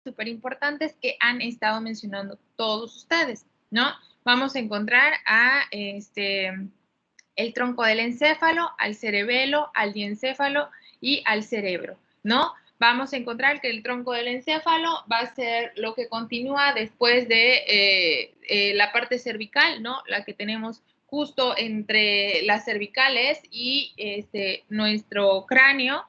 súper importantes que han estado mencionando todos ustedes, ¿no? Vamos a encontrar a el tronco del encéfalo, al cerebelo, al diencéfalo y al cerebro, ¿no? Vamos a encontrar que el tronco del encéfalo va a ser lo que continúa después de la parte cervical, ¿no? La que tenemos justo entre las cervicales y nuestro cráneo.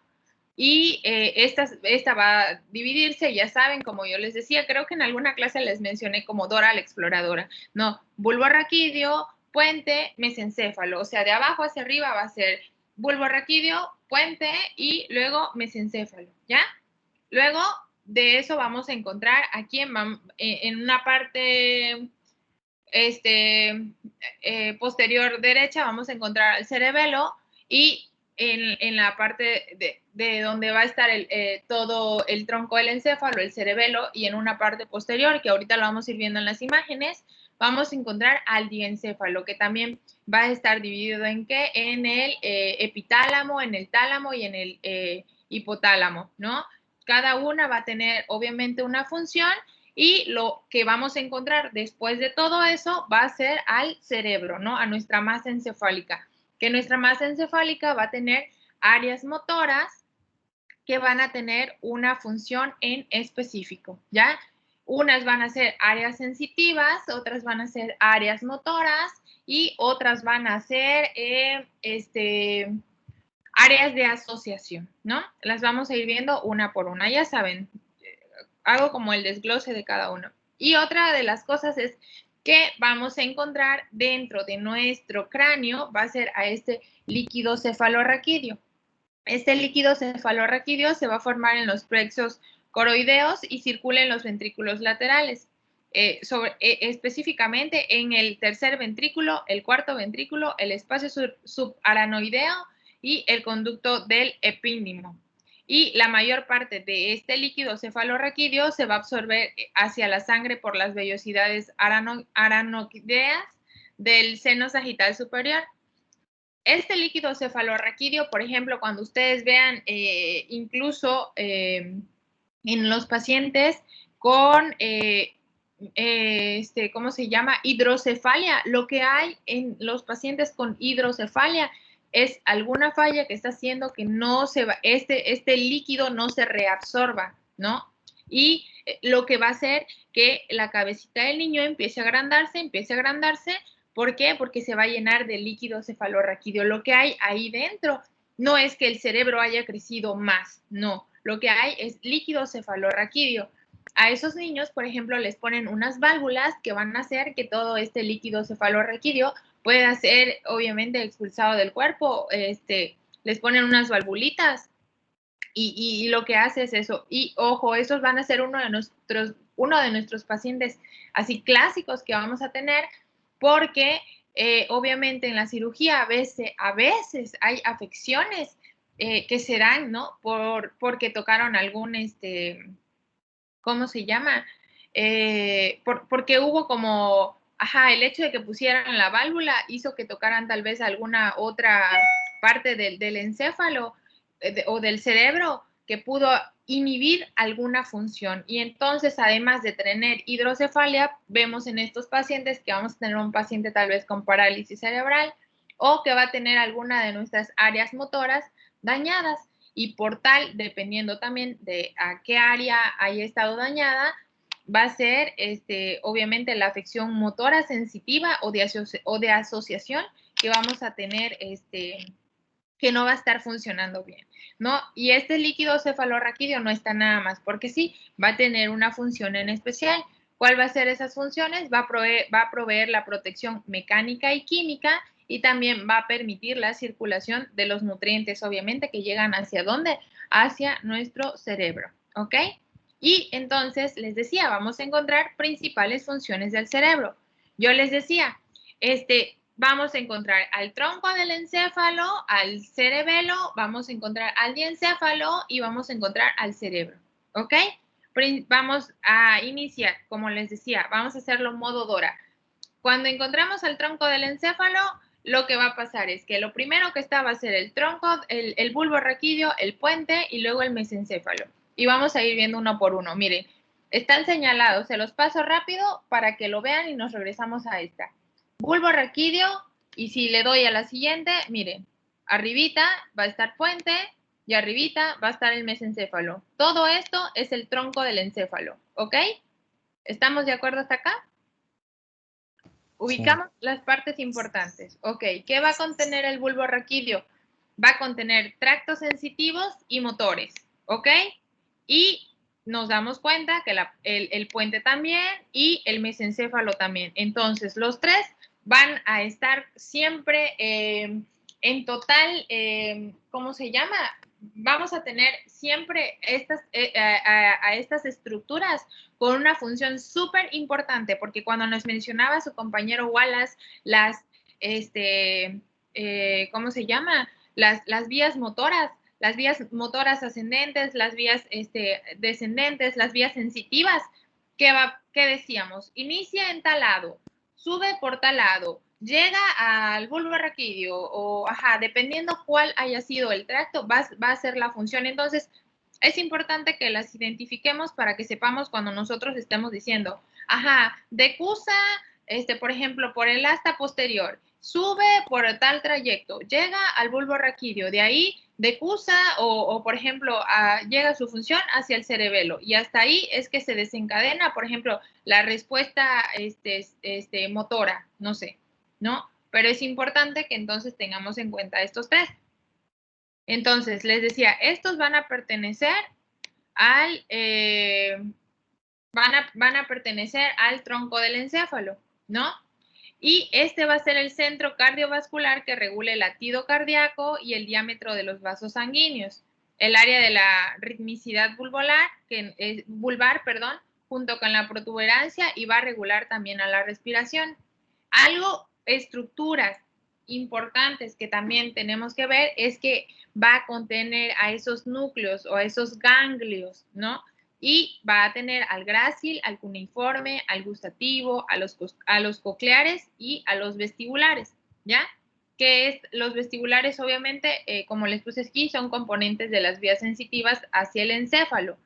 Y esta va a dividirse, ya saben, como yo les decía, creo que en alguna clase les mencioné como Dora la exploradora, ¿no? Bulbo raquídeo, puente, mesencéfalo, o sea, de abajo hacia arriba va a ser bulbo raquídeo, puente y luego mesencéfalo, ¿ya? Luego de eso vamos a encontrar aquí en una parte posterior derecha vamos a encontrar el cerebelo y en la parte de donde va a estar todo el tronco del encéfalo, el cerebelo, y en una parte posterior, que ahorita lo vamos a ir viendo en las imágenes, vamos a encontrar al diencéfalo, que también va a estar dividido en qué? En el epitálamo, en el tálamo y en el hipotálamo, ¿no? Cada una va a tener obviamente una función y lo que vamos a encontrar después de todo eso va a ser al cerebro, ¿no? A nuestra masa encefálica, que nuestra masa encefálica va a tener áreas motoras que van a tener una función en específico, ¿ya? Unas van a ser áreas sensitivas, otras van a ser áreas motoras y otras van a ser áreas de asociación, ¿no? Las vamos a ir viendo una por una, ya saben, hago como el desglose de cada uno. Y otra de las cosas es que vamos a encontrar dentro de nuestro cráneo, va a ser a este líquido cefalorraquídeo. Este líquido cefalorraquídeo se va a formar en los plexos coroideos y circula en los ventrículos laterales. Específicamente en el tercer ventrículo, el cuarto ventrículo, el espacio subaranoideo y el conducto del epíndimo. Y la mayor parte de este líquido cefalorraquídeo se va a absorber hacia la sangre por las vellosidades aranoideas del seno sagital superior. Este líquido cefalorraquídeo, por ejemplo, cuando ustedes vean incluso en los pacientes con, ¿cómo se llama? Hidrocefalia. Lo que hay en los pacientes con hidrocefalia es alguna falla que está haciendo que no se va, este líquido no se reabsorba, ¿no? Y lo que va a hacer que la cabecita del niño empiece a agrandarse. ¿Por qué? Porque se va a llenar de líquido cefalorraquídeo. Lo que hay ahí dentro no es que el cerebro haya crecido más, no. Lo que hay es líquido cefalorraquídeo. A esos niños, por ejemplo, les ponen unas válvulas que van a hacer que todo este líquido cefalorraquídeo pueda ser, obviamente, expulsado del cuerpo. Les ponen unas valvulitas y lo que hace es eso. Y ojo, esos van a ser uno de nuestros pacientes así clásicos que vamos a tener, porque obviamente en la cirugía a veces hay afecciones que se dan, ¿no? Porque tocaron algún, ¿cómo se llama? Porque hubo como, el hecho de que pusieran la válvula hizo que tocaran tal vez alguna otra parte del encéfalo o del cerebro que pudo inhibir alguna función. Y entonces, además de tener hidrocefalia, vemos en estos pacientes que vamos a tener un paciente tal vez con parálisis cerebral o que va a tener alguna de nuestras áreas motoras dañadas. Y por tal, dependiendo también de a qué área haya estado dañada, va a ser obviamente la afección motora sensitiva o de asociación que vamos a tener que no va a estar funcionando bien, ¿no? Y este líquido cefalorraquídeo no está nada más porque sí, va a tener una función en especial. ¿Cuál va a ser esas funciones? Va a proveer la protección mecánica y química y también va a permitir la circulación de los nutrientes, obviamente, que llegan hacia dónde? Hacia nuestro cerebro, ¿ok? Y entonces, les decía, vamos a encontrar principales funciones del cerebro. Yo les decía, vamos a encontrar al tronco del encéfalo, al cerebelo, vamos a encontrar al diencéfalo y vamos a encontrar al cerebro, ¿ok? Vamos a iniciar, como les decía, vamos a hacerlo modo Dora. Cuando encontramos al tronco del encéfalo, lo que va a pasar es que lo primero que está va a ser el tronco, el bulbo raquídeo, el puente y luego el mesencéfalo. Y vamos a ir viendo uno por uno. Miren, Están señalados, se los paso rápido para que lo vean y nos regresamos a esta. Bulbo raquídeo, y si le doy a la siguiente, miren, arribita va a estar puente y arribita va a estar el mesencéfalo. Todo esto es el tronco del encéfalo, ¿ok? ¿Estamos de acuerdo hasta acá? Ubicamos las partes importantes. Ok, ¿qué va a contener el bulbo raquídeo? Va a contener tractos sensitivos y motores, ¿ok? Y nos damos cuenta que el puente también y el mesencéfalo también. Entonces, los tres van a estar siempre en total, ¿cómo se llama? Vamos a tener siempre a estas estructuras con una función súper importante, porque cuando nos mencionaba su compañero Wallace, ¿cómo se llama? Las vías motoras ascendentes, las vías descendentes, las vías sensitivas, ¿qué decíamos? Inicia en tal lado, sube por tal lado, llega al bulbo raquídeo o, dependiendo cuál haya sido el tracto, va a ser la función. Entonces, es importante que las identifiquemos para que sepamos cuando nosotros estemos diciendo, decusa, por ejemplo, por el asta posterior, sube por tal trayecto, llega al bulbo raquídeo, de ahí decusa o por ejemplo, llega su función hacia el cerebelo y hasta ahí es que se desencadena, por ejemplo, la respuesta motora, no sé, ¿no? Pero es importante que entonces tengamos en cuenta estos tres. Entonces, les decía, estos van a pertenecer al, van a pertenecer al tronco del encéfalo, ¿no? Y este va a ser el centro cardiovascular que regula el latido cardíaco y el diámetro de los vasos sanguíneos. El área de la ritmicidad vulvar, junto con la protuberancia y va a regular también a la respiración. Estructuras importantes que también tenemos que ver es que va a contener a esos núcleos o a esos ganglios, ¿no? Y va a tener al grácil, al cuneiforme, al gustativo, a los cocleares y a los vestibulares, ¿ya? Que es, los vestibulares, obviamente, como les puse aquí, son componentes de las vías sensitivas hacia el encéfalo.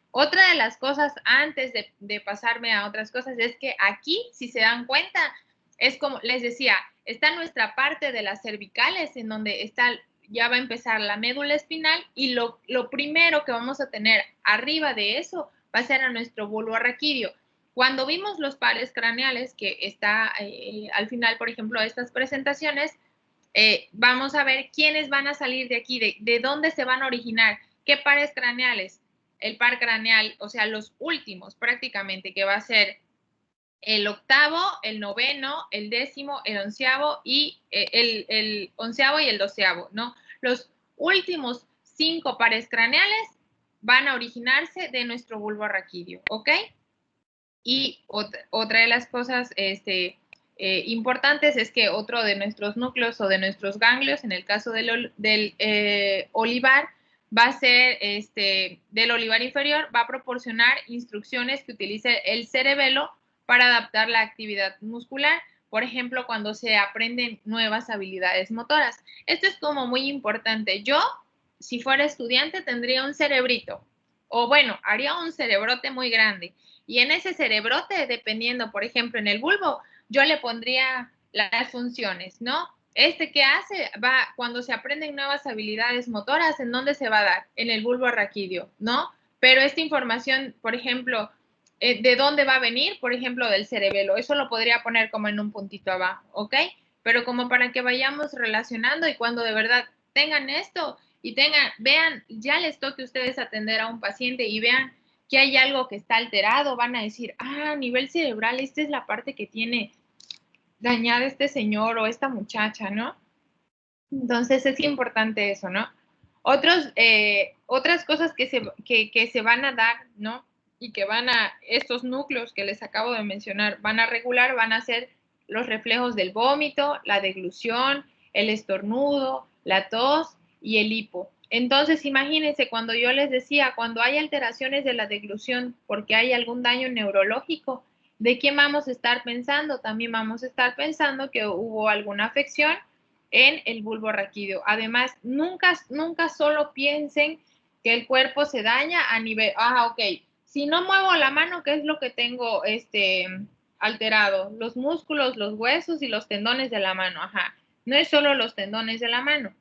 Otra de las cosas, antes de pasarme a otras cosas, es que aquí, si se dan cuenta, es como les decía, está nuestra parte de las cervicales, en donde está, ya va a empezar la médula espinal, y lo primero que vamos a tener arriba de eso va a ser a nuestro bulbo raquídeo. Cuando vimos los pares craneales, que está al final, por ejemplo, de estas presentaciones, vamos a ver quiénes van a salir de aquí, de dónde se van a originar, qué pares craneales. El par craneal, o sea, los últimos prácticamente, que va a ser el octavo, el noveno, el décimo, el onceavo y el onceavo y el doceavo, ¿no? Los últimos 5 pares craneales van a originarse de nuestro bulbo raquídeo, ¿ok? Y otra de las cosas importantes es que otro de nuestros núcleos o de nuestros ganglios, en el caso del olivar, va a ser del olivar inferior, va a proporcionar instrucciones que utilice el cerebelo para adaptar la actividad muscular, por ejemplo, cuando se aprenden nuevas habilidades motoras. Esto es como muy importante. Yo, si fuera estudiante, tendría un cerebrito, o bueno, haría un cerebrote muy grande. Y en ese cerebrote, dependiendo, por ejemplo, en el bulbo, yo le pondría las funciones, ¿no? ¿Qué hace? Va, cuando se aprenden nuevas habilidades motoras, ¿en dónde se va a dar? En el bulbo raquídeo, ¿no? Pero esta información, por ejemplo, ¿de dónde va a venir? Por ejemplo, del cerebelo. Eso lo podría poner como en un puntito abajo, ¿ok? Pero como para que vayamos relacionando y cuando de verdad tengan esto y vean, ya les toque a ustedes atender a un paciente y vean que hay algo que está alterado, van a decir, a nivel cerebral, esta es la parte que tiene dañada este señor o esta muchacha, ¿no? Entonces es importante eso, ¿no? Otras cosas que se van a dar, ¿no? Y que estos núcleos que les acabo de mencionar, van a regular, van a ser los reflejos del vómito, la deglución, el estornudo, la tos y el hipo. Entonces, imagínense cuando yo les decía, cuando hay alteraciones de la deglución porque hay algún daño neurológico, ¿de qué vamos a estar pensando? También vamos a estar pensando que hubo alguna afección en el bulbo raquídeo. Además, nunca solo piensen que el cuerpo se daña a nivel, ok, Si no muevo la mano, ¿qué es lo que tengo alterado? Los músculos, los huesos y los tendones de la mano. Ajá. No es solo los tendones de la mano,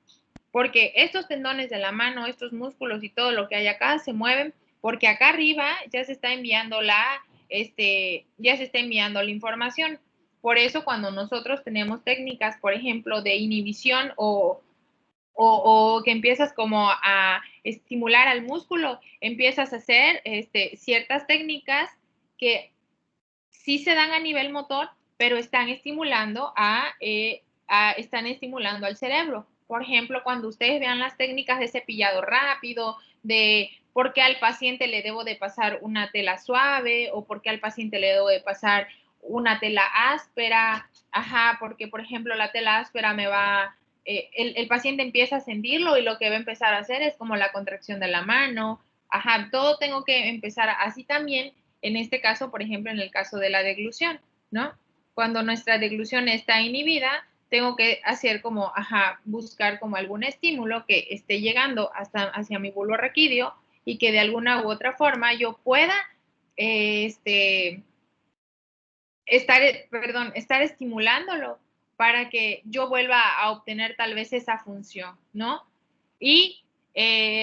porque estos tendones de la mano, estos músculos y todo lo que hay acá se mueven porque acá arriba ya se está enviando ya se está enviando la información. Por eso cuando nosotros tenemos técnicas, por ejemplo, de inhibición o que empiezas como a estimular al músculo, empiezas a hacer ciertas técnicas que sí se dan a nivel motor, pero están estimulando están estimulando al cerebro. Por ejemplo, cuando ustedes vean las técnicas de cepillado rápido, de por qué al paciente le debo de pasar una tela suave o por qué al paciente le debo de pasar una tela áspera, ajá, porque por ejemplo la tela áspera el paciente empieza a sentirlo y lo que va a empezar a hacer es como la contracción de la mano, ajá, todo tengo que empezar así también en este caso, por ejemplo, en el caso de la deglución, ¿no? Cuando nuestra deglución está inhibida, tengo que hacer como, ajá, buscar como algún estímulo que esté llegando hacia mi bulbo raquídeo y que de alguna u otra forma yo pueda estar estimulándolo para que yo vuelva a obtener tal vez esa función, ¿no? Y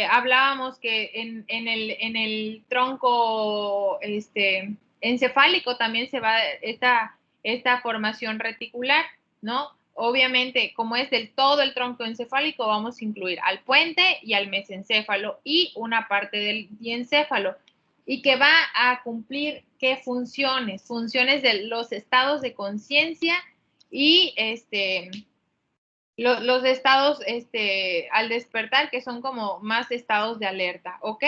hablábamos que en el tronco encefálico también se va esta formación reticular, ¿no? Obviamente, como es del todo el tronco encefálico, vamos a incluir al puente y al mesencéfalo y una parte del diencéfalo y que va a cumplir qué funciones, funciones de los estados de conciencia y los estados al despertar, que son como más estados de alerta, ¿ok?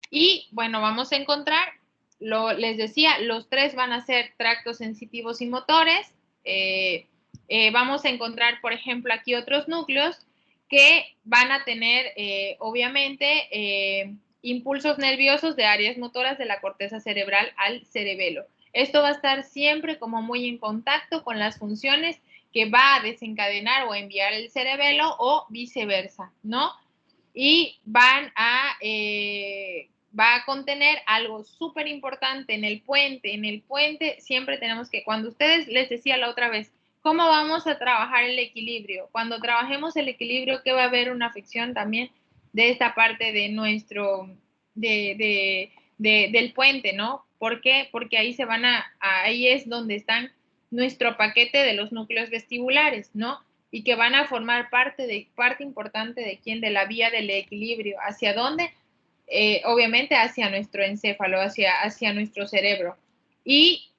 Y bueno, vamos a encontrar, les decía, los tres van a ser tractos sensitivos y motores. Vamos a encontrar, por ejemplo, aquí otros núcleos que van a tener, obviamente, impulsos nerviosos de áreas motoras de la corteza cerebral al cerebelo. Esto va a estar siempre como muy en contacto con las funciones que va a desencadenar o enviar el cerebelo o viceversa, ¿no? Y va a contener algo súper importante en el puente. En el puente siempre tenemos que, cuando ustedes les decía la otra vez, ¿cómo vamos a trabajar el equilibrio? Cuando trabajemos el equilibrio, que va a haber una afección también de esta parte de del puente, ¿no? ¿Por qué? Porque ahí es donde están nuestro paquete de los núcleos vestibulares, ¿no? Y que van a formar parte importante de de la vía del equilibrio. ¿Hacia dónde? Obviamente hacia nuestro encéfalo, hacia nuestro cerebro. Y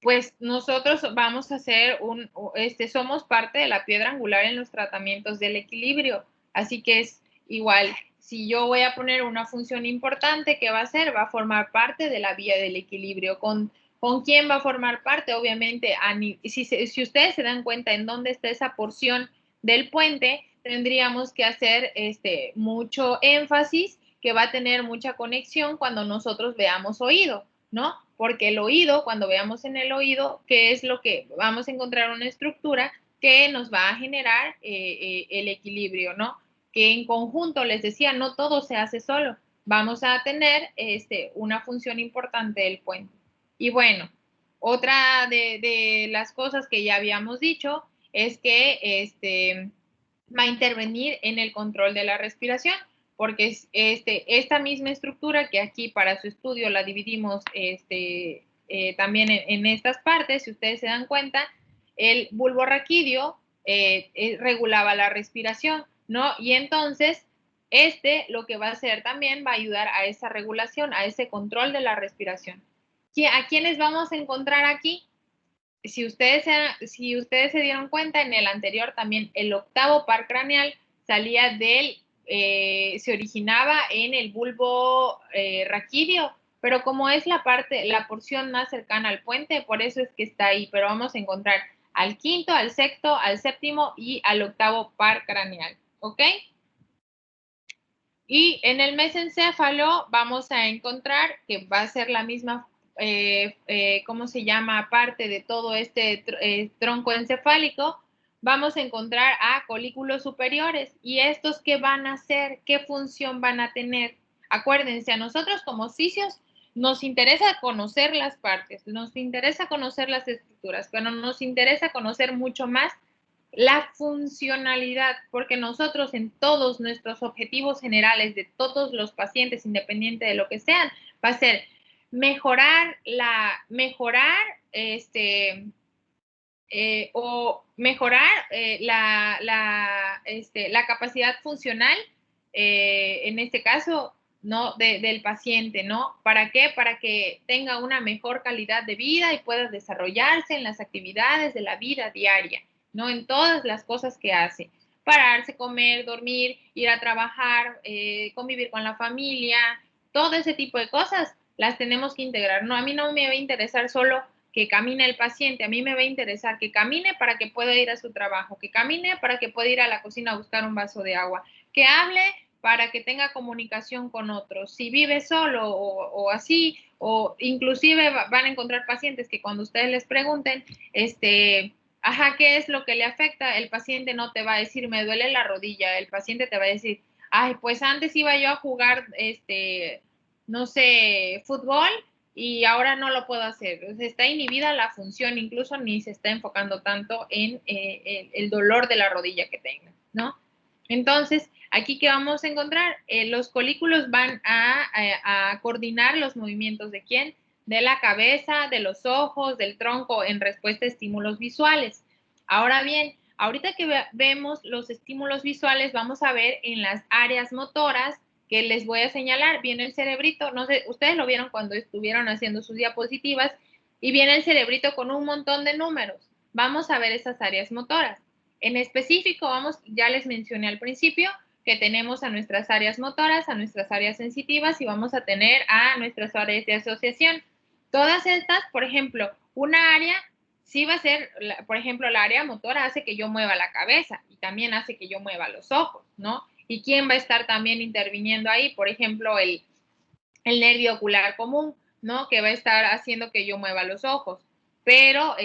pues nosotros vamos a hacer somos parte de la piedra angular en los tratamientos del equilibrio. Así que es igual, si yo voy a poner una función importante, ¿qué va a hacer? Va a formar parte de la vía del equilibrio. ¿Con quién va a formar parte? Obviamente, si ustedes se dan cuenta en dónde está esa porción del puente, tendríamos que hacer mucho énfasis que va a tener mucha conexión cuando nosotros veamos oído, ¿no? Porque el oído, cuando veamos en el oído, ¿qué es lo que vamos a encontrar? Una estructura que nos va a generar el equilibrio, ¿no? Que en conjunto, les decía, no todo se hace solo. Vamos a tener una función importante del puente. Y bueno, otra de las cosas que ya habíamos dicho es que va a intervenir en el control de la respiración, porque esta misma estructura que aquí para su estudio la dividimos también en estas partes, si ustedes se dan cuenta, el bulbo raquídeo regulaba la respiración, ¿no? Y entonces, lo que va a hacer también va a ayudar a esa regulación, a ese control de la respiración. ¿A quiénes vamos a encontrar aquí? Si ustedes se dieron cuenta, en el anterior también el octavo par craneal salía se originaba en el bulbo raquídeo, pero como es la porción más cercana al puente, por eso es que está ahí, pero vamos a encontrar al quinto, al sexto, al séptimo y al octavo par craneal, ¿ok? Y en el mesencéfalo vamos a encontrar que va a ser la misma, ¿cómo se llama? Parte de todo tronco encefálico, vamos a encontrar a colículos superiores. ¿Y estos qué van a hacer? ¿Qué función van a tener? Acuérdense, a nosotros como fisios nos interesa conocer las partes, nos interesa conocer las estructuras, pero nos interesa conocer mucho más la funcionalidad, porque nosotros en todos nuestros objetivos generales de todos los pacientes, independiente de lo que sean, va a ser mejorar la capacidad funcional, en este caso, ¿no? Del paciente, ¿no? ¿Para qué? Para que tenga una mejor calidad de vida y pueda desarrollarse en las actividades de la vida diaria, ¿no? En todas las cosas que hace. Pararse, comer, dormir, ir a trabajar, convivir con la familia, todo ese tipo de cosas las tenemos que integrar. No, a mí no me va a interesar solo que camine el paciente, a mí me va a interesar que camine para que pueda ir a su trabajo, que camine para que pueda ir a la cocina a buscar un vaso de agua, que hable para que tenga comunicación con otros. Si vive solo o así, o inclusive van a encontrar pacientes que cuando ustedes les pregunten, ajá, ¿qué es lo que le afecta? El paciente no te va a decir, me duele la rodilla, el paciente te va a decir, ay, pues antes iba yo a jugar, no sé, fútbol y ahora no lo puedo hacer. Está inhibida la función, incluso ni se está enfocando tanto en el dolor de la rodilla que tenga, ¿no? Entonces, aquí que vamos a encontrar, los colículos van a coordinar los movimientos de quién, de la cabeza, de los ojos, del tronco en respuesta a estímulos visuales. Ahora bien, ahorita que vemos los estímulos visuales, vamos a ver en las áreas motoras que les voy a señalar. Viene el cerebrito, no sé, ustedes lo vieron cuando estuvieron haciendo sus diapositivas, y viene el cerebrito con un montón de números. Vamos a ver esas áreas motoras. En específico, ya les mencioné al principio que tenemos a nuestras áreas motoras, a nuestras áreas sensitivas y vamos a tener a nuestras áreas de asociación. Todas estas, por ejemplo, una área sí va a ser, por ejemplo, la área motora hace que yo mueva la cabeza y también hace que yo mueva los ojos, ¿no? ¿Y quién va a estar también interviniendo ahí? Por ejemplo, el nervio ocular común, ¿no? Que va a estar haciendo que yo mueva los ojos, pero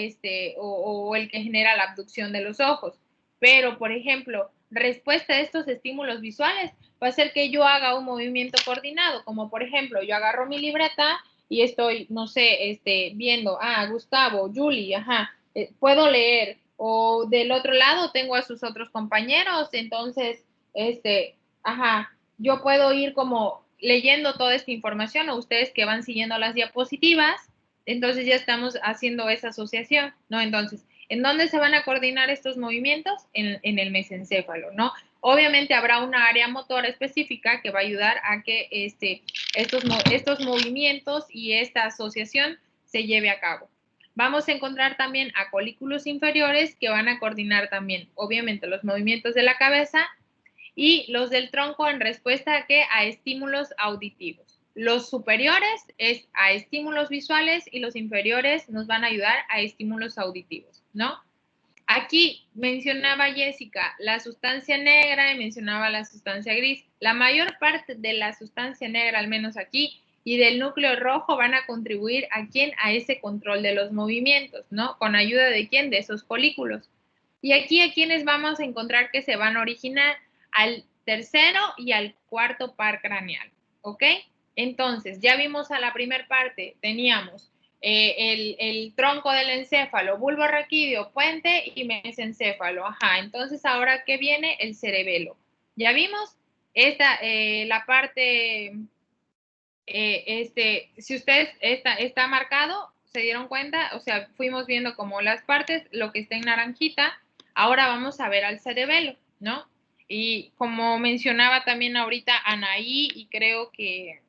o el que genera la abducción de los ojos. Pero, por ejemplo, respuesta a estos estímulos visuales va a ser que yo haga un movimiento coordinado, como por ejemplo, yo agarro mi libreta y estoy, no sé, viendo, Gustavo, Julie, ajá, puedo leer, o del otro lado tengo a sus otros compañeros, entonces, ajá, yo puedo ir como leyendo toda esta información, o ustedes que van siguiendo las diapositivas, entonces ya estamos haciendo esa asociación, ¿no? Entonces, ¿en dónde se van a coordinar estos movimientos? En el mesencéfalo, ¿no? Obviamente habrá una área motora específica que va a ayudar a que estos movimientos y esta asociación se lleve a cabo. Vamos a encontrar también a colículos inferiores que van a coordinar también, obviamente, los movimientos de la cabeza, y los del tronco en respuesta a qué? A estímulos auditivos. Los superiores es a estímulos visuales y los inferiores nos van a ayudar a estímulos auditivos, ¿no? Aquí mencionaba Jessica la sustancia negra y mencionaba la sustancia gris. La mayor parte de la sustancia negra, al menos aquí, y del núcleo rojo van a contribuir a quién, a ese control de los movimientos, ¿no? ¿Con ayuda de quién? De esos folículos. Y aquí a quienes vamos a encontrar que se van a originar al tercero y al cuarto par craneal, ¿ok? Entonces, ya vimos a la primera parte, teníamos el tronco del encéfalo, bulbo raquídeo, puente y mesencéfalo. Ajá, entonces ahora, ¿qué viene? El cerebelo. Ya vimos la parte, si ustedes está marcado, se dieron cuenta, o sea, fuimos viendo como las partes, lo que está en naranjita. Ahora vamos a ver al cerebelo, ¿no? Y como mencionaba también ahorita Anaí y creo que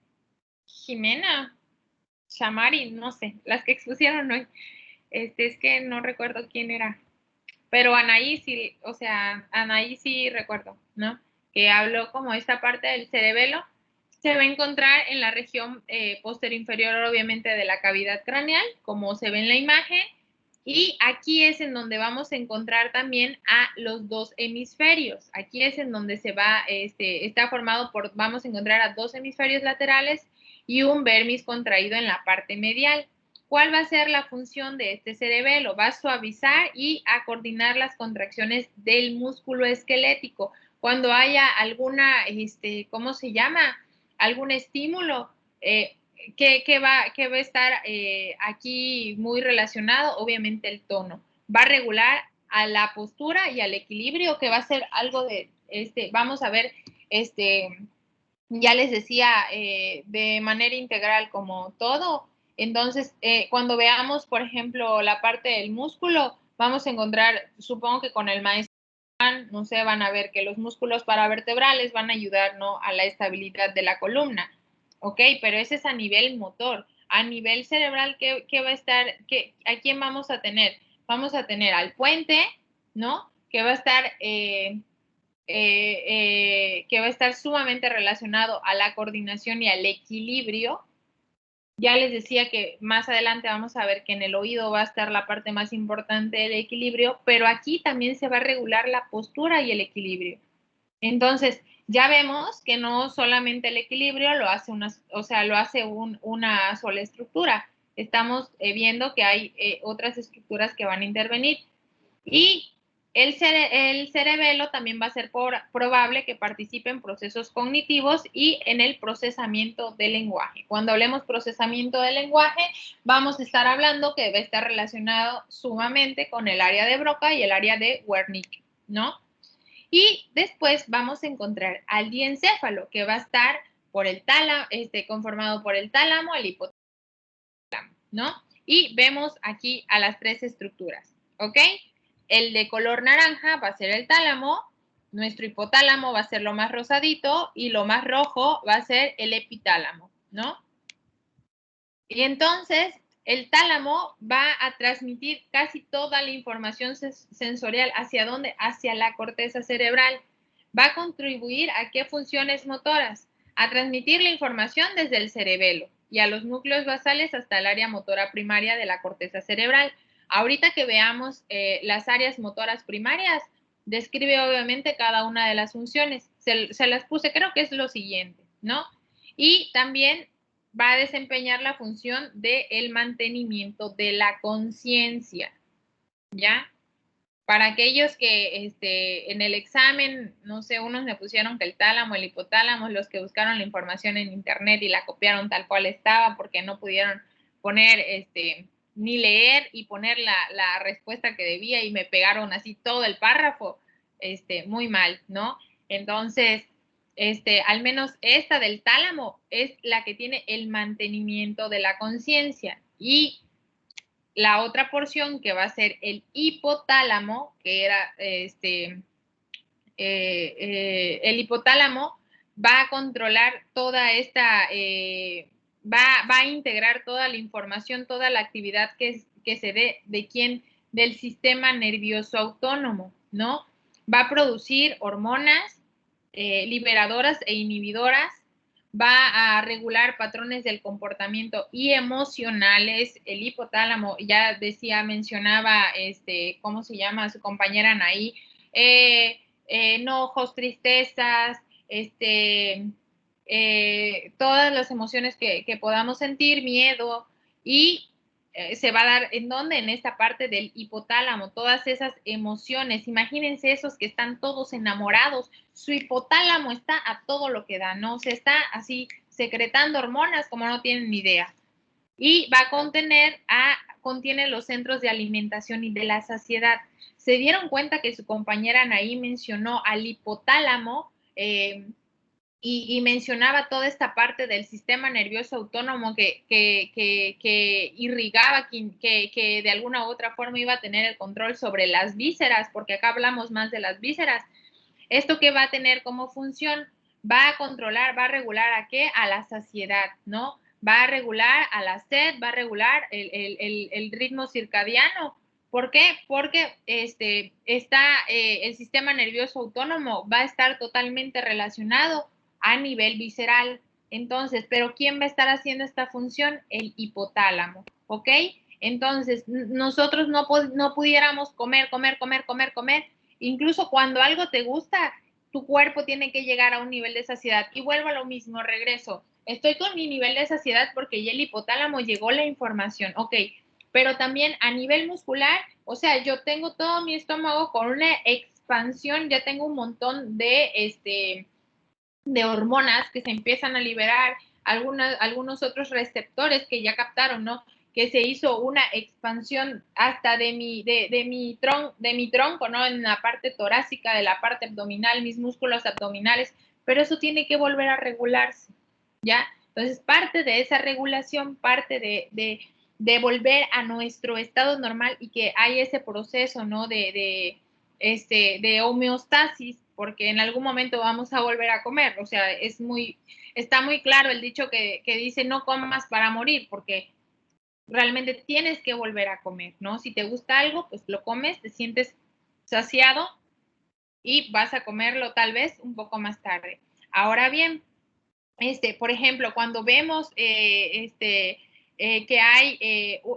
Jimena, Shamari, no sé, las que expusieron hoy, es que no recuerdo quién era, pero Anaí sí, o sea, Anaí sí recuerdo, ¿no? Que habló como esta parte del cerebelo, se va a encontrar en la región posterior inferior, obviamente, de la cavidad craneal, como se ve en la imagen, y aquí es en donde vamos a encontrar también a los dos hemisferios. Aquí es en donde se va, está formado por, vamos a encontrar a dos hemisferios laterales y un vermis contraído en la parte medial. ¿Cuál va a ser la función de este cerebelo? Va a suavizar y a coordinar las contracciones del músculo esquelético. Cuando haya alguna, ¿cómo se llama? algún estímulo que va a estar aquí muy relacionado, obviamente el tono. Va a regular a la postura y al equilibrio, que va a ser algo de, vamos a ver, ya les decía, de manera integral como todo. Entonces, cuando veamos, por ejemplo, la parte del músculo, vamos a encontrar, supongo que con el maestro, no sé, van a ver que los músculos paravertebrales van a ayudar, ¿no?, a la estabilidad de la columna, ¿ok? Pero ese es a nivel motor. A nivel cerebral, ¿qué va a estar? ¿A quién vamos a tener? Vamos a tener al puente, ¿no?, que va a estar que va a estar sumamente relacionado a la coordinación y al equilibrio. Ya les decía que más adelante vamos a ver que en el oído va a estar la parte más importante del equilibrio, pero aquí también se va a regular la postura y el equilibrio. Entonces, ya vemos que no solamente el equilibrio lo hace una sola estructura. Estamos viendo que hay otras estructuras que van a intervenir. Y el cerebelo también va a ser probable que participe en procesos cognitivos y en el procesamiento del lenguaje. Cuando hablemos procesamiento del lenguaje, vamos a estar hablando que debe estar relacionado sumamente con el área de Broca y el área de Wernicke, ¿no? Y después vamos a encontrar al diencéfalo, que va a estar por el tálamo, conformado por el tálamo, el hipotálamo, ¿no? Y vemos aquí a las tres estructuras, ¿ok? El de color naranja va a ser el tálamo, nuestro hipotálamo va a ser lo más rosadito y lo más rojo va a ser el epitálamo, ¿no? Y entonces el tálamo va a transmitir casi toda la información sensorial. ¿Hacia dónde? Hacia la corteza cerebral. Va a contribuir a qué funciones motoras, a transmitir la información desde el cerebelo y a los núcleos basales hasta el área motora primaria de la corteza cerebral. Ahorita que veamos las áreas motoras primarias, describe obviamente cada una de las funciones. Se las puse, creo que es lo siguiente, ¿no? Y también va a desempeñar la función del mantenimiento de la conciencia, ¿ya? Para aquellos que en el examen, no sé, unos me pusieron que el tálamo, el hipotálamo, los que buscaron la información en internet y la copiaron tal cual estaba porque no pudieron poner, ni leer y poner la respuesta que debía y me pegaron así todo el párrafo, muy mal, ¿no? Entonces, al menos esta del tálamo es la que tiene el mantenimiento de la conciencia y la otra porción que va a ser el hipotálamo, que era el hipotálamo, va a controlar toda esta, va a integrar toda la información, toda la actividad que se dé de quién, del sistema nervioso autónomo, ¿no? Va a producir hormonas liberadoras e inhibidoras, va a regular patrones del comportamiento y emocionales. El hipotálamo, ya decía, mencionaba, ¿cómo se llama? Su compañera Anaí, enojos, tristezas, todas las emociones que podamos sentir, miedo, y se va a dar en dónde, en esta parte del hipotálamo, todas esas emociones. Imagínense esos que están todos enamorados, su hipotálamo está a todo lo que da, ¿no? Se está así secretando hormonas como no tienen ni idea. Y va a contiene los centros de alimentación y de la saciedad. Se dieron cuenta que su compañera Anaí mencionó al hipotálamo y mencionaba toda esta parte del sistema nervioso autónomo que irrigaba, que de alguna u otra forma iba a tener el control sobre las vísceras, porque acá hablamos más de las vísceras. ¿Esto qué va a tener como función? Va a controlar, va a regular ¿a qué? A la saciedad, ¿no? Va a regular a la sed, va a regular el ritmo circadiano. ¿Por qué? Porque el sistema nervioso autónomo va a estar totalmente relacionado a nivel visceral. Entonces, ¿pero quién va a estar haciendo esta función? El hipotálamo, ¿ok? Entonces, nosotros no pudiéramos comer. Incluso cuando algo te gusta, tu cuerpo tiene que llegar a un nivel de saciedad. Y vuelvo a lo mismo, regreso. Estoy con mi nivel de saciedad porque ya el hipotálamo llegó la información, ok. Pero también a nivel muscular, o sea, yo tengo todo mi estómago con una expansión, ya tengo un montón de, de hormonas que se empiezan a liberar, algunos otros receptores que ya captaron, ¿no? Que se hizo una expansión hasta de mi tronco, ¿no? En la parte torácica, de la parte abdominal, mis músculos abdominales, pero eso tiene que volver a regularse, ¿ya? Entonces, parte de esa regulación, parte de volver a nuestro estado normal y que hay ese proceso, ¿no? De homeostasis, porque en algún momento vamos a volver a comer. O sea, está muy claro el dicho que dice no comas para morir, porque realmente tienes que volver a comer, ¿no? Si te gusta algo, pues lo comes, te sientes saciado y vas a comerlo tal vez un poco más tarde. Ahora bien, por ejemplo, cuando vemos que hay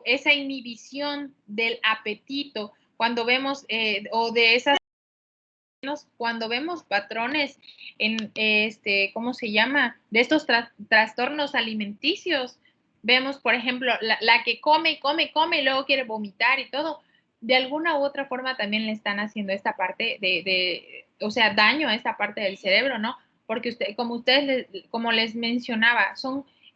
esa inhibición del apetito, cuando vemos o de esas cuando vemos patrones en ¿cómo se llama? De estos trastornos alimenticios, vemos, por ejemplo, la que come y come y come y luego quiere vomitar y todo, de alguna u otra forma también le están haciendo esta parte o sea, daño a esta parte del cerebro, ¿no? Porque como les mencionaba,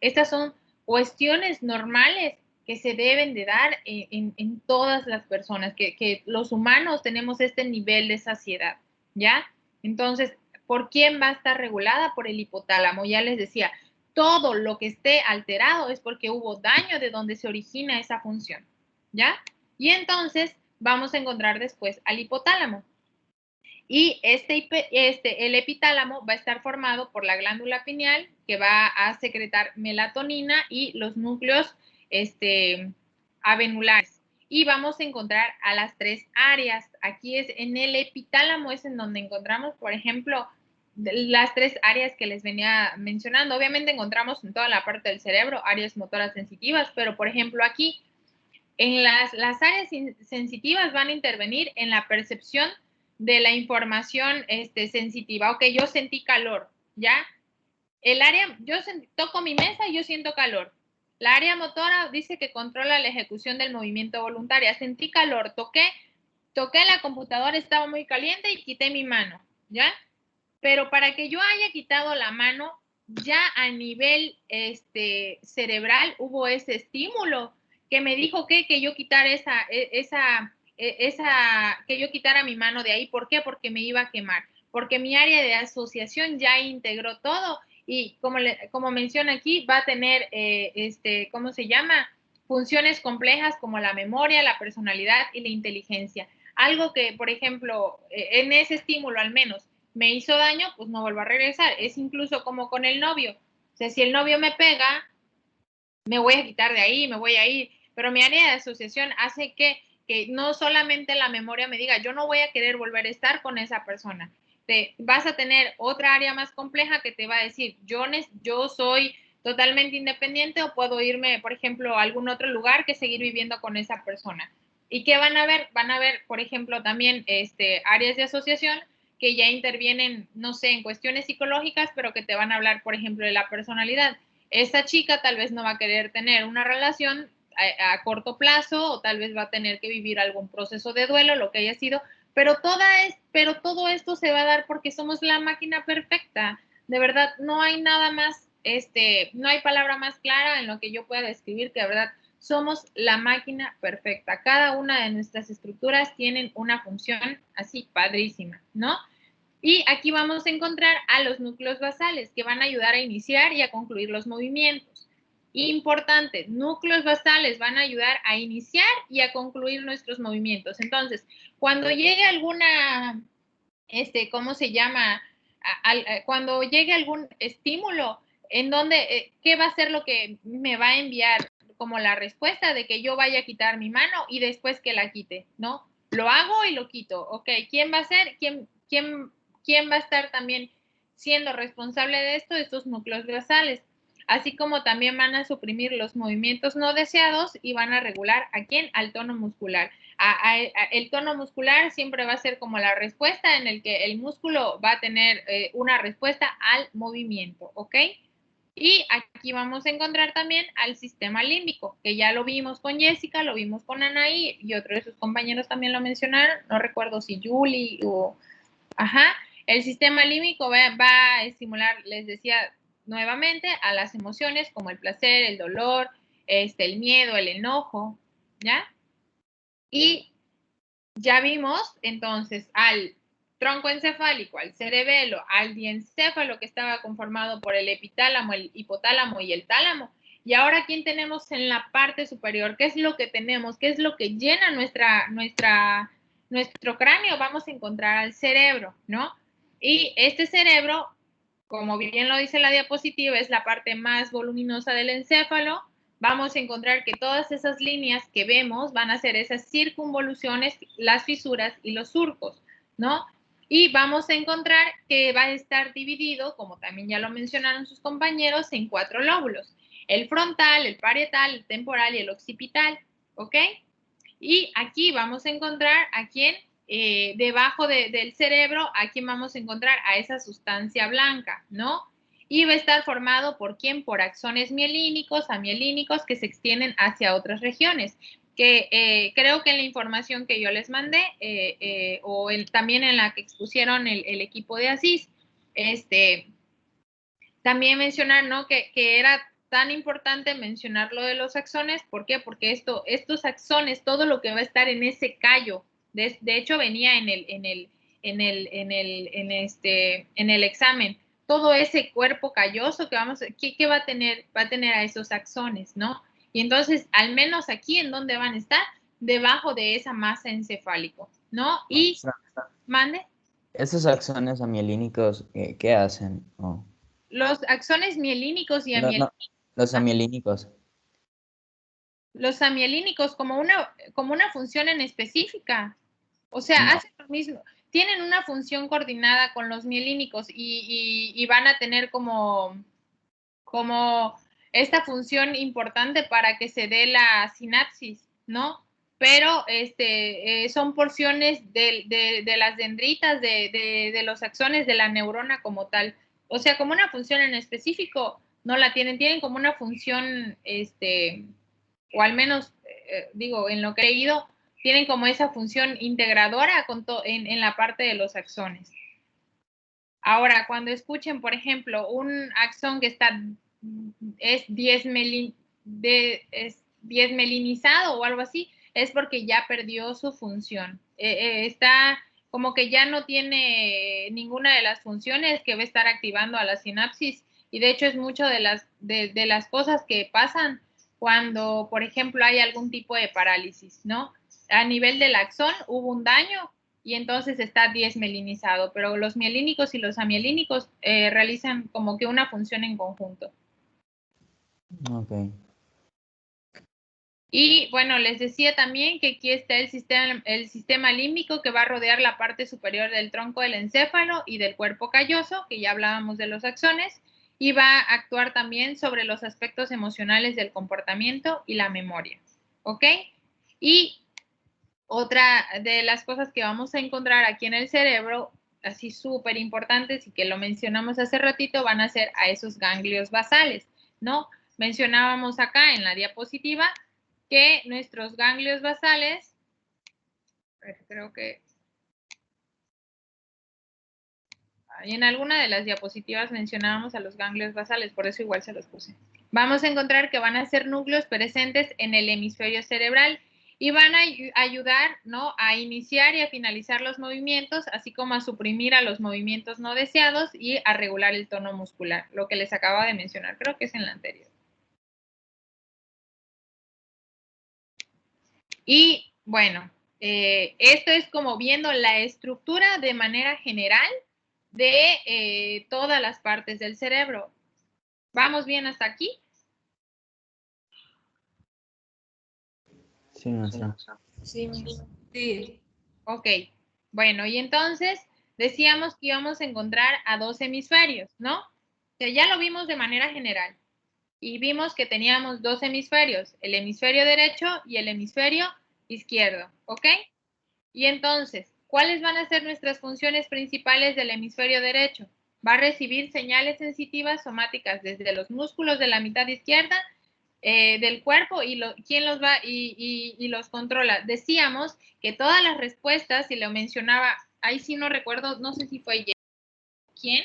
estas son cuestiones normales que se deben de dar en todas las personas, que los humanos tenemos este nivel de saciedad. ¿Ya? Entonces, ¿por quién va a estar regulada? Por el hipotálamo. Ya les decía, todo lo que esté alterado es porque hubo daño de donde se origina esa función, ¿ya? Y entonces vamos a encontrar después al hipotálamo. Y el epitálamo va a estar formado por la glándula pineal, que va a secretar melatonina y los núcleos avenulares. Y vamos a encontrar a las tres áreas. Aquí es en el epitálamo, es en donde encontramos, por ejemplo, las tres áreas que les venía mencionando. Obviamente encontramos en toda la parte del cerebro áreas motoras sensitivas, pero por ejemplo aquí, en las áreas sensitivas van a intervenir en la percepción de la información sensitiva. Ok, yo sentí calor, ¿ya? Toco mi mesa y yo siento calor. La área motora dice que controla la ejecución del movimiento voluntario. Sentí calor, toqué la computadora, estaba muy caliente y quité mi mano, ¿ya? Pero para que yo haya quitado la mano, ya a nivel cerebral hubo ese estímulo que me dijo que yo quitara que yo quitara mi mano de ahí. ¿Por qué? Porque me iba a quemar, porque mi área de asociación ya integró todo y como menciona aquí, va a tener, ¿cómo se llama? Funciones complejas como la memoria, la personalidad y la inteligencia. Algo que, por ejemplo, en ese estímulo al menos, me hizo daño, pues no vuelvo a regresar. Es incluso como con el novio. O sea, si el novio me pega, me voy a quitar de ahí, me voy a ir. Pero mi área de asociación hace que no solamente la memoria me diga, yo no voy a querer volver a estar con esa persona. Vas a tener otra área más compleja que te va a decir, yo soy totalmente independiente o puedo irme, por ejemplo, a algún otro lugar que seguir viviendo con esa persona. ¿Y qué van a ver? Van a ver, por ejemplo, también áreas de asociación que ya intervienen, no sé, en cuestiones psicológicas, pero que te van a hablar, por ejemplo, de la personalidad. Esta chica tal vez no va a querer tener una relación a corto plazo o tal vez va a tener que vivir algún proceso de duelo, lo que haya sido, pero todo esto se va a dar porque somos la máquina perfecta. De verdad, no hay nada más, no hay palabra más clara en lo que yo pueda describir que de verdad somos la máquina perfecta. Cada una de nuestras estructuras tienen una función así padrísima, ¿no? Y aquí vamos a encontrar a los núcleos basales que van a ayudar a iniciar y a concluir los movimientos. Importante, núcleos basales van a ayudar a iniciar y a concluir nuestros movimientos. Entonces, cuando llegue alguna, ¿cómo se llama? Cuando llegue algún estímulo, en donde, ¿qué va a ser lo que me va a enviar como la respuesta de que yo vaya a quitar mi mano y después que la quite, ¿no? Lo hago y lo quito. Ok, ¿quién va a ser? ¿Quién va a estar también siendo responsable de esto? Estos núcleos basales. Así como también van a suprimir los movimientos no deseados y van a regular a quién, al tono muscular. El tono muscular siempre va a ser como la respuesta en el que el músculo va a tener una respuesta al movimiento, ¿ok? Y aquí vamos a encontrar también al sistema límbico, que ya lo vimos con Jessica, lo vimos con Anaí y otros de sus compañeros también lo mencionaron, no recuerdo si Julie o... Ajá, El sistema límbico va a estimular, les decía nuevamente, a las emociones como el placer, el dolor, el miedo, el enojo, ¿ya? Y ya vimos entonces al tronco encefálico, al cerebelo, al diencéfalo que estaba conformado por el epitálamo, el hipotálamo y el tálamo. Y ahora, ¿quién tenemos en la parte superior? ¿Qué es lo que tenemos? ¿Qué es lo que llena nuestro cráneo? Vamos a encontrar al cerebro, ¿no? Y este cerebro, como bien lo dice la diapositiva, es la parte más voluminosa del encéfalo. Vamos a encontrar que todas esas líneas que vemos van a ser esas circunvoluciones, las fisuras y los surcos, ¿no? Y vamos a encontrar que va a estar dividido, como también ya lo mencionaron sus compañeros, en 4 lóbulos. El frontal, el parietal, el temporal y el occipital, ¿ok? Y aquí vamos a encontrar a quién, debajo del cerebro, a quién vamos a encontrar a esa sustancia blanca, ¿no? Y va a estar formado por quién, por axones mielínicos, amielínicos, que se extienden hacia otras regiones. Que creo que en la información que yo les mandé, también en la que expusieron el equipo de Asís, también mencionar, ¿no? Que era tan importante mencionar lo de los axones. ¿Por qué? Porque estos axones, todo lo que va a estar en ese callo, de hecho venía en el examen, todo ese cuerpo calloso que ¿qué va a tener? Va a tener a esos axones, ¿no? Y entonces, al menos aquí, ¿en dónde van a estar? Debajo de esa masa encefálico, ¿no? Y, mande. ¿Esos axones amielínicos qué hacen? Oh. Los axones mielínicos y No, los amielínicos. los amielínicos como una función en específica. O sea, No. hacen lo mismo. Tienen una función coordinada con los mielínicos y van a tener como esta función importante para que se dé la sinapsis, ¿no? Pero son porciones de las dendritas, de los axones de la neurona como tal. O sea, como una función en específico, no la tienen como una función, o al menos, digo, en lo creído, tienen como esa función integradora en la parte de los axones. Ahora, cuando escuchen, por ejemplo, un axón que es 10 melinizado o algo así, es porque ya perdió su función. Está como que ya no tiene ninguna de las funciones que va a estar activando a la sinapsis, y de hecho es mucho de las cosas que pasan cuando, por ejemplo, hay algún tipo de parálisis, ¿no? A nivel del axón hubo un daño y entonces está desmelinizado, pero los mielínicos y los amielínicos realizan como que una función en conjunto. Ok. Y bueno, les decía también que aquí está el sistema límbico, que va a rodear la parte superior del tronco del encéfalo y del cuerpo calloso, que ya hablábamos de los axones, y va a actuar también sobre los aspectos emocionales del comportamiento y la memoria. ¿Ok? Y otra de las cosas que vamos a encontrar aquí en el cerebro, así súper importantes y que lo mencionamos hace ratito, van a ser a esos ganglios basales, ¿no? Mencionábamos acá en la diapositiva que nuestros ganglios basales, creo que en alguna de las diapositivas mencionábamos a los ganglios basales, por eso igual se los puse. Vamos a encontrar que van a ser núcleos presentes en el hemisferio cerebral y van a ayudar, ¿no?, a iniciar y a finalizar los movimientos, así como a suprimir a los movimientos no deseados y a regular el tono muscular, lo que les acabo de mencionar, creo que es en la anterior. Y bueno, esto es como viendo la estructura de manera general de todas las partes del cerebro. ¿Vamos bien hasta aquí? Sí, maestra. Sí. Sí. Ok. Bueno, y entonces decíamos que íbamos a encontrar a 2 hemisferios, ¿no? O sea, ya lo vimos de manera general. Y vimos que teníamos 2 hemisferios, el hemisferio derecho y el hemisferio izquierdo, ¿ok? Y entonces, ¿cuáles van a ser nuestras funciones principales del hemisferio derecho? Va a recibir señales sensitivas somáticas desde los músculos de la mitad izquierda del cuerpo y quién los va y los controla. Decíamos que todas las respuestas, y lo mencionaba, ahí sí no recuerdo, no sé si fue quién,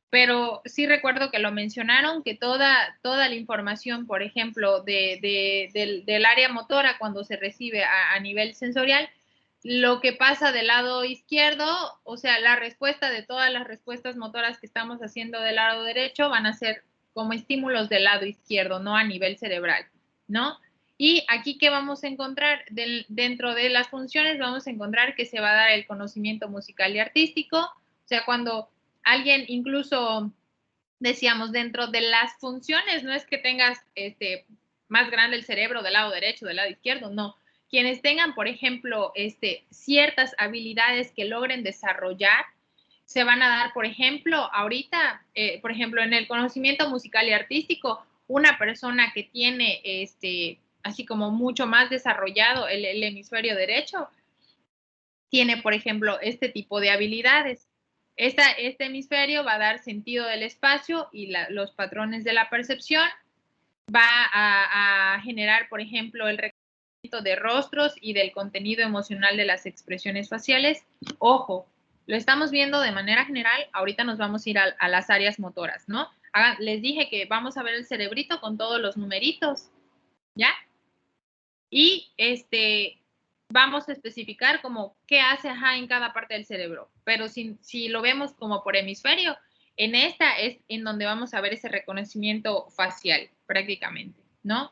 pero sí recuerdo que lo mencionaron, que toda la información, por ejemplo, del área motora cuando se recibe a nivel sensorial, lo que pasa del lado izquierdo, o sea, la respuesta de todas las respuestas motoras que estamos haciendo del lado derecho van a ser como estímulos del lado izquierdo, no a nivel cerebral, ¿no? Y aquí, ¿qué vamos a encontrar? Dentro de las funciones vamos a encontrar que se va a dar el conocimiento musical y artístico, o sea, cuando alguien incluso, decíamos, dentro de las funciones, no es que tengas más grande el cerebro del lado derecho, del lado izquierdo, no. Quienes tengan, por ejemplo, ciertas habilidades que logren desarrollar, se van a dar, por ejemplo, ahorita, por ejemplo, en el conocimiento musical y artístico, una persona que tiene así como mucho más desarrollado el hemisferio derecho, tiene, por ejemplo, este tipo de habilidades. Este hemisferio va a dar sentido del espacio y los patrones de la percepción, va a generar, por ejemplo, el reconocimiento de rostros y del contenido emocional de las expresiones faciales. Ojo, lo estamos viendo de manera general, ahorita nos vamos a ir a las áreas motoras, ¿no? Les dije que vamos a ver el cerebrito con todos los numeritos, ¿ya? Y vamos a especificar como qué hace en cada parte del cerebro, pero si lo vemos como por hemisferio, en esta es en donde vamos a ver ese reconocimiento facial prácticamente, ¿no?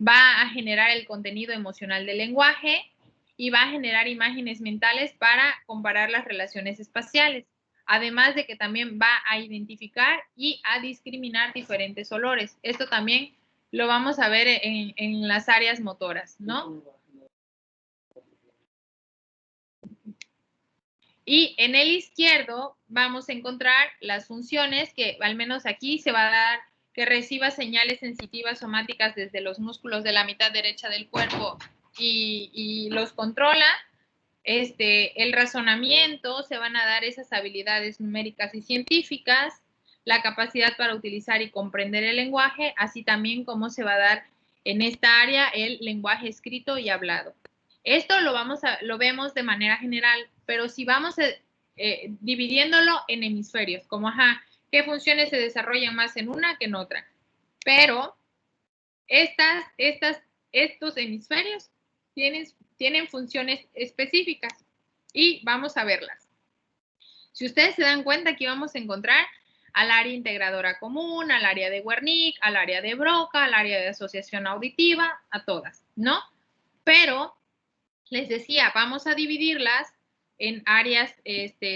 Va a generar el contenido emocional del lenguaje y va a generar imágenes mentales para comparar las relaciones espaciales, además de que también va a identificar y a discriminar diferentes olores. Esto también lo vamos a ver en las áreas motoras, ¿no? Y en el izquierdo vamos a encontrar las funciones que al menos aquí se va a dar que reciba señales sensitivas somáticas desde los músculos de la mitad derecha del cuerpo y los controla. El razonamiento, se van a dar esas habilidades numéricas y científicas, la capacidad para utilizar y comprender el lenguaje, así también como se va a dar en esta área el lenguaje escrito y hablado. Esto lo vemos de manera general, pero si vamos dividiéndolo en hemisferios, como qué funciones se desarrollan más en una que en otra. Pero estos hemisferios tienen funciones específicas y vamos a verlas. Si ustedes se dan cuenta, aquí vamos a encontrar al área integradora común, al área de Wernicke, al área de Broca, al área de asociación auditiva, a todas, ¿no? Pero les decía, vamos a dividirlas en áreas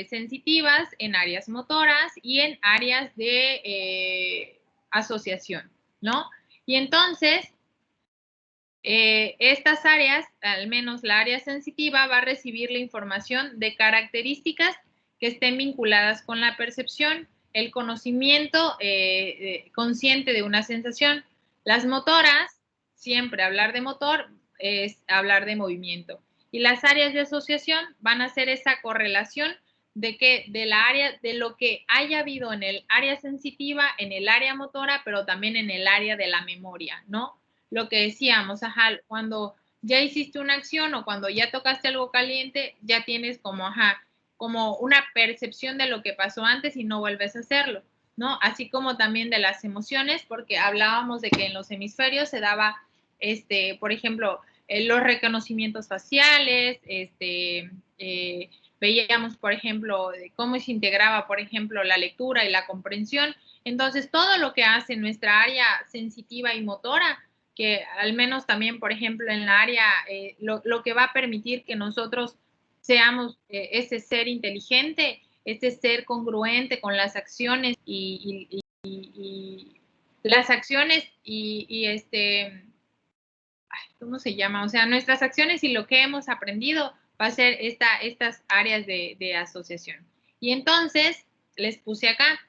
sensitivas, en áreas motoras y en áreas de asociación, ¿no? Y entonces, estas áreas, al menos la área sensitiva, va a recibir la información de características que estén vinculadas con la percepción, el conocimiento consciente de una sensación. Las motoras, siempre hablar de motor es hablar de movimiento. Y las áreas de asociación van a hacer esa correlación de lo que haya habido en el área sensitiva, en el área motora, pero también en el área de la memoria, ¿no? Lo que decíamos, cuando ya hiciste una acción o cuando ya tocaste algo caliente, ya tienes como una percepción de lo que pasó antes y no vuelves a hacerlo, ¿no? Así como también de las emociones, porque hablábamos de que en los hemisferios se daba, por ejemplo, los reconocimientos faciales, veíamos, por ejemplo, cómo se integraba, por ejemplo, la lectura y la comprensión. Entonces, todo lo que hace nuestra área sensitiva y motora, que al menos también, por ejemplo, en la área, lo que va a permitir que nosotros seamos ese ser inteligente, ese ser congruente con las acciones y las acciones ¿cómo se llama? O sea, nuestras acciones y lo que hemos aprendido va a ser estas áreas de asociación. Y entonces, les puse acá,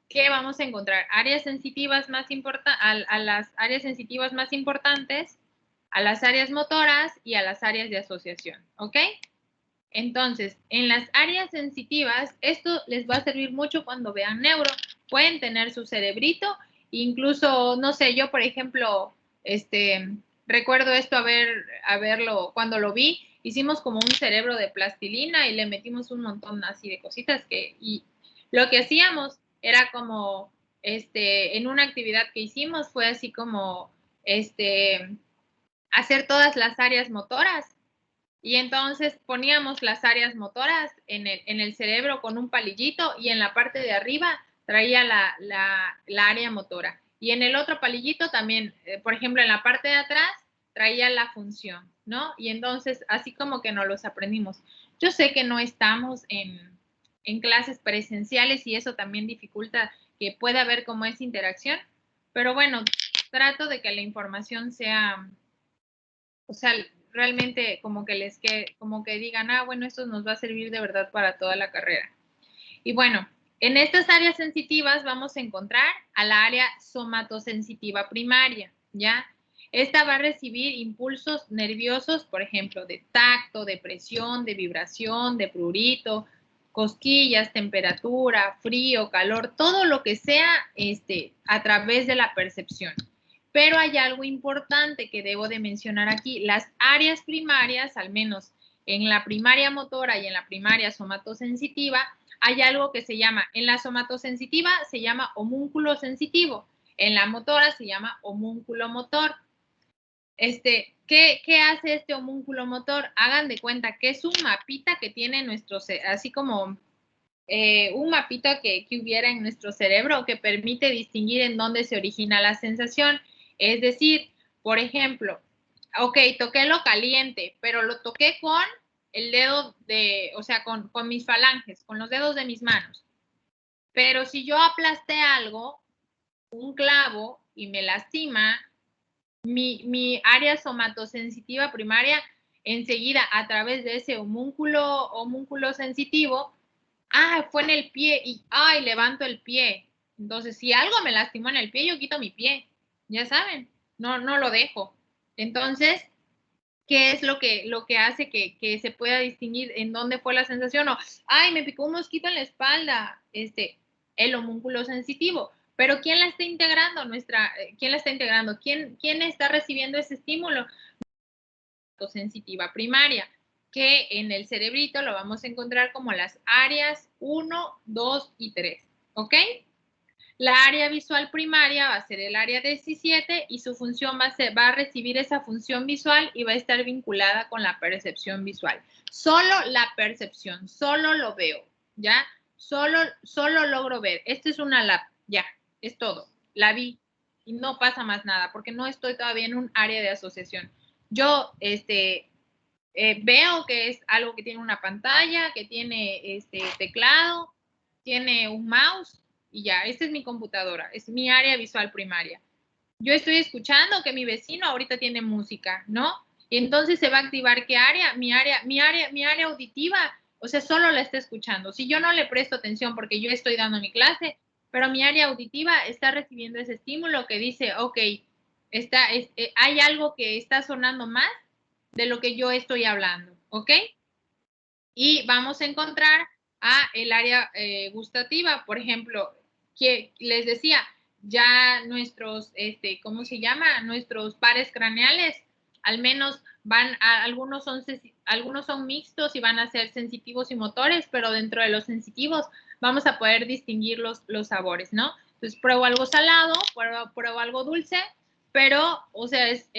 ¿qué vamos a encontrar? Áreas sensitivas más importantes, a las áreas sensitivas más importantes, a las áreas motoras y a las áreas de asociación, ¿ok? Entonces, en las áreas sensitivas, esto les va a servir mucho cuando vean neuro. Pueden tener su cerebrito, incluso, no sé, yo, por ejemplo, recuerdo esto haberlo, cuando lo vi, hicimos como un cerebro de plastilina y le metimos un montón así de cositas y Lo que hacíamos era como, en una actividad que hicimos fue así como, hacer todas las áreas motoras. Y entonces poníamos las áreas motoras en el cerebro con un palillito y en la parte de arriba traía la área motora. Y en el otro palillito también, por ejemplo, en la parte de atrás traía la función, ¿no? Y entonces así como que nos los aprendimos. Yo sé que no estamos en clases presenciales y eso también dificulta que pueda haber como esa interacción, pero bueno, trato de que la información sea, o sea, realmente como que como que digan, ah, bueno, esto nos va a servir de verdad para toda la carrera. Y bueno, en estas áreas sensitivas vamos a encontrar a la área somatosensitiva primaria, ¿ya? Esta va a recibir impulsos nerviosos, por ejemplo, de tacto, de presión, de vibración, de prurito, cosquillas, temperatura, frío, calor, todo lo que sea a través de la percepción. Pero hay algo importante que debo de mencionar aquí. Las áreas primarias, al menos en la primaria motora y en la primaria somatosensitiva, hay algo que se llama, en la somatosensitiva se llama homúnculo sensitivo, en la motora se llama homúnculo motor. ¿Qué hace este homúnculo motor? Hagan de cuenta que es un mapita que tiene nuestro, así como un mapita que hubiera en nuestro cerebro que permite distinguir en dónde se origina la sensación. Es decir, por ejemplo, ok, toqué lo caliente, pero lo toqué con el dedo o sea, con mis falanges, con los dedos de mis manos. Pero si yo aplasté algo, un clavo, y me lastima, mi área somatosensitiva primaria, enseguida a través de ese homúnculo sensitivo, fue en el pie y, levanto el pie. Entonces, si algo me lastimó en el pie, yo quito mi pie. Ya saben, no lo dejo. Entonces, ¿qué es lo que hace que se pueda distinguir en dónde fue la sensación? O, me picó un mosquito en la espalda, el homúnculo sensitivo. Pero ¿quién la está integrando? ¿Quién la está integrando? ¿Quién está recibiendo ese estímulo? Sensitiva primaria, que en el cerebrito lo vamos a encontrar como las áreas 1, 2 y 3, ¿ok? La área visual primaria va a ser el área 17 y su función va a recibir esa función visual y va a estar vinculada con la percepción visual. Solo la percepción, solo lo veo, ¿ya? Solo logro ver. Esto es una lab, ya, es todo. La vi y no pasa más nada porque no estoy todavía en un área de asociación. Yo, veo que es algo que tiene una pantalla, que tiene teclado, tiene un mouse y ya, esta es mi computadora, es mi área visual primaria. Yo estoy escuchando que mi vecino ahorita tiene música, ¿no? Y entonces se va a activar ¿qué área? Mi área auditiva, o sea, solo la está escuchando. Si yo no le presto atención porque yo estoy dando mi clase, pero mi área auditiva está recibiendo ese estímulo que dice, ok, hay algo que está sonando más de lo que yo estoy hablando, ¿ok? Y vamos a encontrar a el área gustativa, por ejemplo, que les decía, ya nuestros, ¿cómo se llama? Nuestros pares craneales, al menos algunos son mixtos y van a ser sensitivos y motores, pero dentro de los sensitivos vamos a poder distinguir los sabores, ¿no? Entonces pruebo algo salado, pruebo algo dulce, pero, o sea, es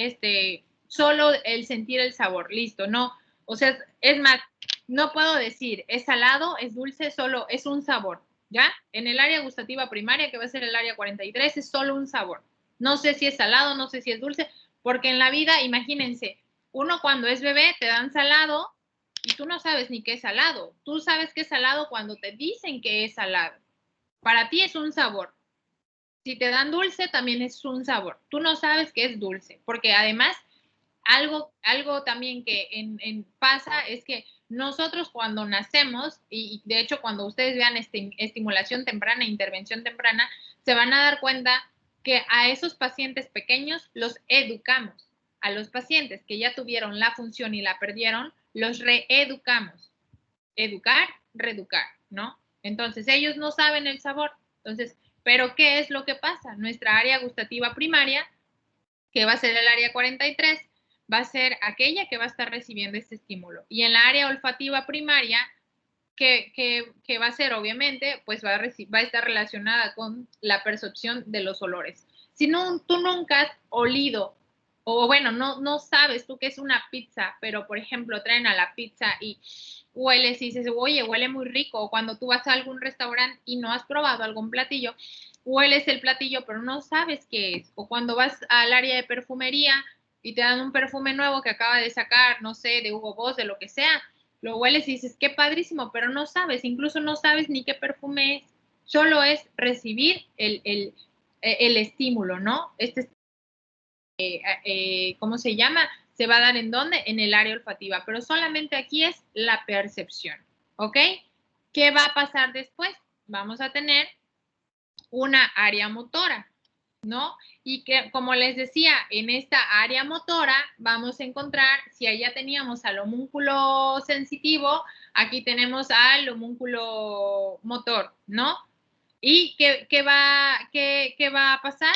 solo el sentir el sabor, listo, ¿no? O sea, es más, no puedo decir es salado, es dulce, solo es un sabor, ¿ya? En el área gustativa primaria, que va a ser el área 43, es solo un sabor. No sé si es salado, no sé si es dulce, porque en la vida, imagínense, uno cuando es bebé te dan salado y tú no sabes ni qué es salado. Tú sabes qué es salado cuando te dicen que es salado. Para ti es un sabor. Si te dan dulce, también es un sabor. Tú no sabes qué es dulce, porque además algo también que pasa es que nosotros cuando nacemos, y de hecho cuando ustedes vean estimulación temprana, intervención temprana, se van a dar cuenta que a esos pacientes pequeños los educamos. A los pacientes que ya tuvieron la función y la perdieron, los reeducamos. Educar, reeducar, ¿no? Entonces ellos no saben el sabor. Entonces, pero ¿qué es lo que pasa? Nuestra área gustativa primaria, que va a ser el área 43, va a ser aquella que va a estar recibiendo este estímulo. Y en la área olfativa primaria, que va a ser, obviamente, pues va a estar relacionada con la percepción de los olores. Si no, tú nunca has olido, o bueno, no sabes tú qué es una pizza, pero por ejemplo traen a la pizza y hueles y dices, oye, huele muy rico, o cuando tú vas a algún restaurante y no has probado algún platillo, hueles el platillo, pero no sabes qué es, o cuando vas al área de perfumería y te dan un perfume nuevo que acaba de sacar, no sé, de Hugo Boss, de lo que sea, lo hueles y dices, qué padrísimo, pero no sabes, incluso no sabes ni qué perfume es, solo es recibir el estímulo, ¿no? ¿Cómo se llama? Se va a dar ¿en dónde? En el área olfativa, pero solamente aquí es la percepción, ¿ok? ¿Qué va a pasar después? Vamos a tener una área motora, ¿no? Y que, como les decía, en esta área motora vamos a encontrar, si allá teníamos al homúnculo sensitivo, aquí tenemos al homúnculo motor, ¿no? ¿Y qué va a pasar?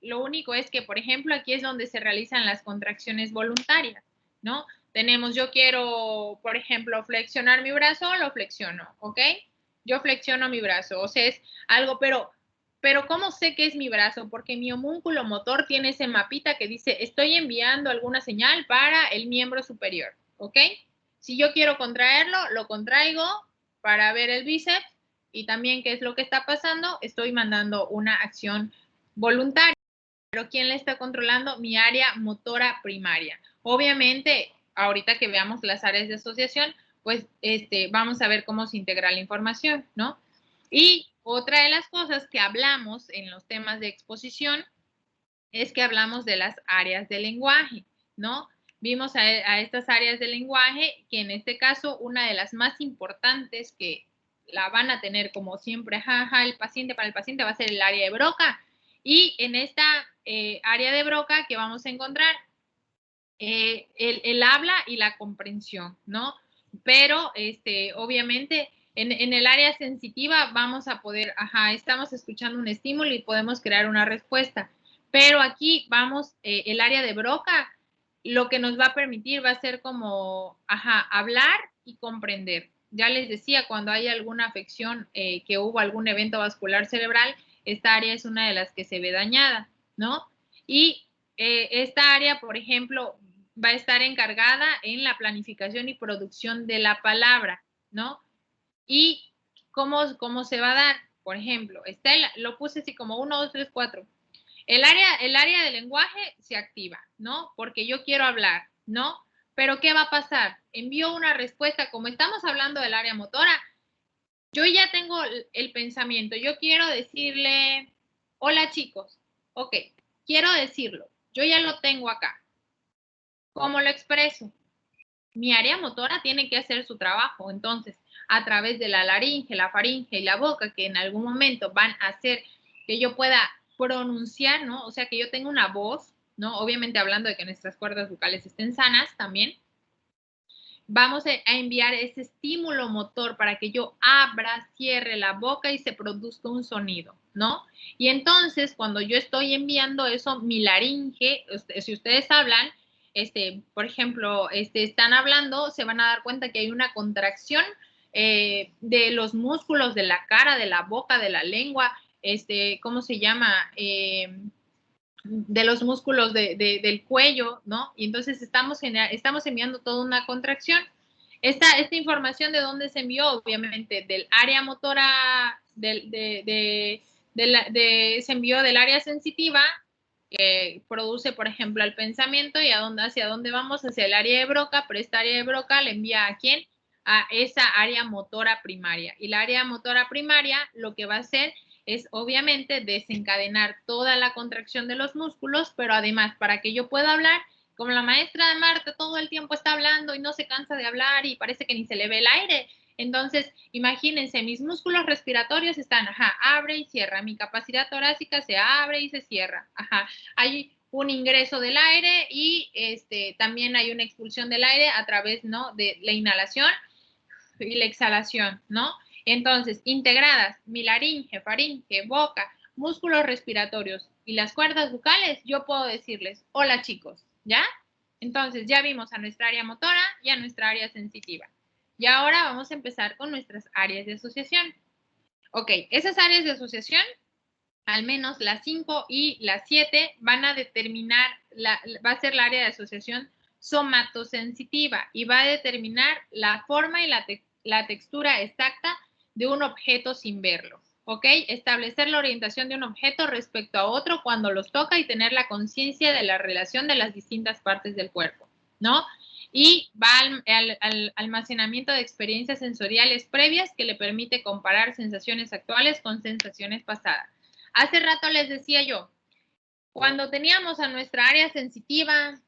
Lo único es que, por ejemplo, aquí es donde se realizan las contracciones voluntarias, ¿no? Tenemos, yo quiero, por ejemplo, flexionar mi brazo, lo flexiono, ¿ok? Yo flexiono mi brazo, o sea, es algo, pero ¿cómo sé que es mi brazo? Porque mi homúnculo motor tiene ese mapita que dice, estoy enviando alguna señal para el miembro superior, ¿ok? Si yo quiero contraerlo, lo contraigo para ver el bíceps y también qué es lo que está pasando, estoy mandando una acción voluntaria. Pero ¿quién la está controlando? Mi área motora primaria. Obviamente, ahorita que veamos las áreas de asociación, pues vamos a ver cómo se integra la información, ¿no? Y otra de las cosas que hablamos en los temas de exposición es que hablamos de las áreas de lenguaje, ¿no? Vimos a estas áreas de lenguaje que en este caso una de las más importantes que la van a tener como siempre, el paciente para el paciente va a ser el área de Broca. Y en esta área de Broca que vamos a encontrar el habla y la comprensión, ¿no? Pero obviamente en el área sensitiva vamos a poder, estamos escuchando un estímulo y podemos crear una respuesta. Pero aquí vamos, el área de Broca, lo que nos va a permitir va a ser como, hablar y comprender. Ya les decía, cuando hay alguna afección, que hubo algún evento vascular cerebral, esta área es una de las que se ve dañada, ¿no? Y esta área, por ejemplo, va a estar encargada en la planificación y producción de la palabra, ¿no? Y cómo se va a dar, por ejemplo, lo puse así como 1, 2, 3, 4. El área del lenguaje se activa, ¿no? Porque yo quiero hablar, ¿no? Pero ¿qué va a pasar? Envío una respuesta, como estamos hablando del área motora, yo ya tengo el pensamiento, yo quiero decirle, hola chicos, ok, quiero decirlo, yo ya lo tengo acá. ¿Cómo lo expreso? Mi área motora tiene que hacer su trabajo, entonces, a través de la laringe, la faringe y la boca, que en algún momento van a hacer que yo pueda pronunciar, ¿no? O sea, que yo tenga una voz, ¿no? Obviamente hablando de que nuestras cuerdas vocales estén sanas también. Vamos a enviar ese estímulo motor para que yo abra, cierre la boca y se produzca un sonido, ¿no? Y entonces, cuando yo estoy enviando eso, mi laringe, si ustedes hablan, por ejemplo, están hablando, se van a dar cuenta que hay una contracción de los músculos de la cara, de la boca, de la lengua, ¿cómo se llama? De los músculos del cuello, ¿no? Y entonces estamos enviando toda una contracción. Esta información de dónde se envió, obviamente, del área motora, se envió del área sensitiva, que produce, por ejemplo, el pensamiento y hacia dónde vamos, hacia el área de Broca, pero esta área de Broca le envía ¿a quién? A esa área motora primaria. Y la área motora primaria lo que va a hacer es obviamente desencadenar toda la contracción de los músculos, pero además para que yo pueda hablar, como la maestra de Marta todo el tiempo está hablando y no se cansa de hablar y parece que ni se le ve el aire, entonces imagínense, mis músculos respiratorios están, abre y cierra, mi capacidad torácica se abre y se cierra, hay un ingreso del aire y también hay una expulsión del aire a través, ¿no?, de la inhalación y la exhalación, ¿no? Entonces, integradas, mi laringe, faringe, boca, músculos respiratorios y las cuerdas bucales, yo puedo decirles, hola chicos, ¿ya? Entonces, ya vimos a nuestra área motora y a nuestra área sensitiva. Y ahora vamos a empezar con nuestras áreas de asociación. Ok, esas áreas de asociación, al menos las 5 y las 7, van a determinar, va a ser la área de asociación somatosensitiva y va a determinar la forma y la textura exacta de un objeto sin verlo. ¿Ok? Establecer la orientación de un objeto respecto a otro cuando los toca y tener la conciencia de la relación de las distintas partes del cuerpo, ¿no? Y va al almacenamiento de experiencias sensoriales previas que le permite comparar sensaciones actuales con sensaciones pasadas. Hace rato les decía yo, cuando teníamos a nuestra área sensitiva,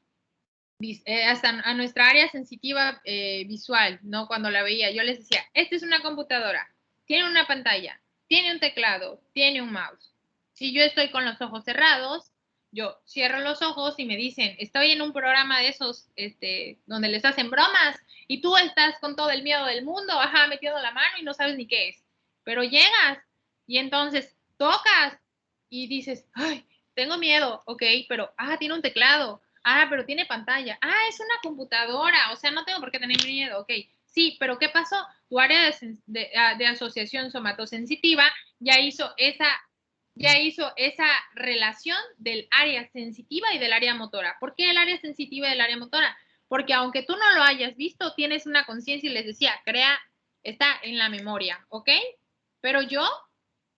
hasta a nuestra área sensitiva visual, ¿no? Cuando la veía, yo les decía, esta es una computadora, tiene una pantalla, tiene un teclado, tiene un mouse. Si yo estoy con los ojos cerrados, yo cierro los ojos y me dicen, estoy en un programa de esos donde les hacen bromas y tú estás con todo el miedo del mundo, ajá, metiendo la mano y no sabes ni qué es. Pero llegas y entonces tocas y dices, ay, tengo miedo, ok, pero, tiene un teclado, pero tiene pantalla, es una computadora, o sea, no tengo por qué tener miedo, ok, sí, pero ¿qué pasó? Tu área de asociación somatosensitiva ya hizo esa relación del área sensitiva y del área motora. ¿Por qué el área sensitiva y el área motora? Porque aunque tú no lo hayas visto, tienes una conciencia y les decía, está en la memoria, ¿ok? Pero yo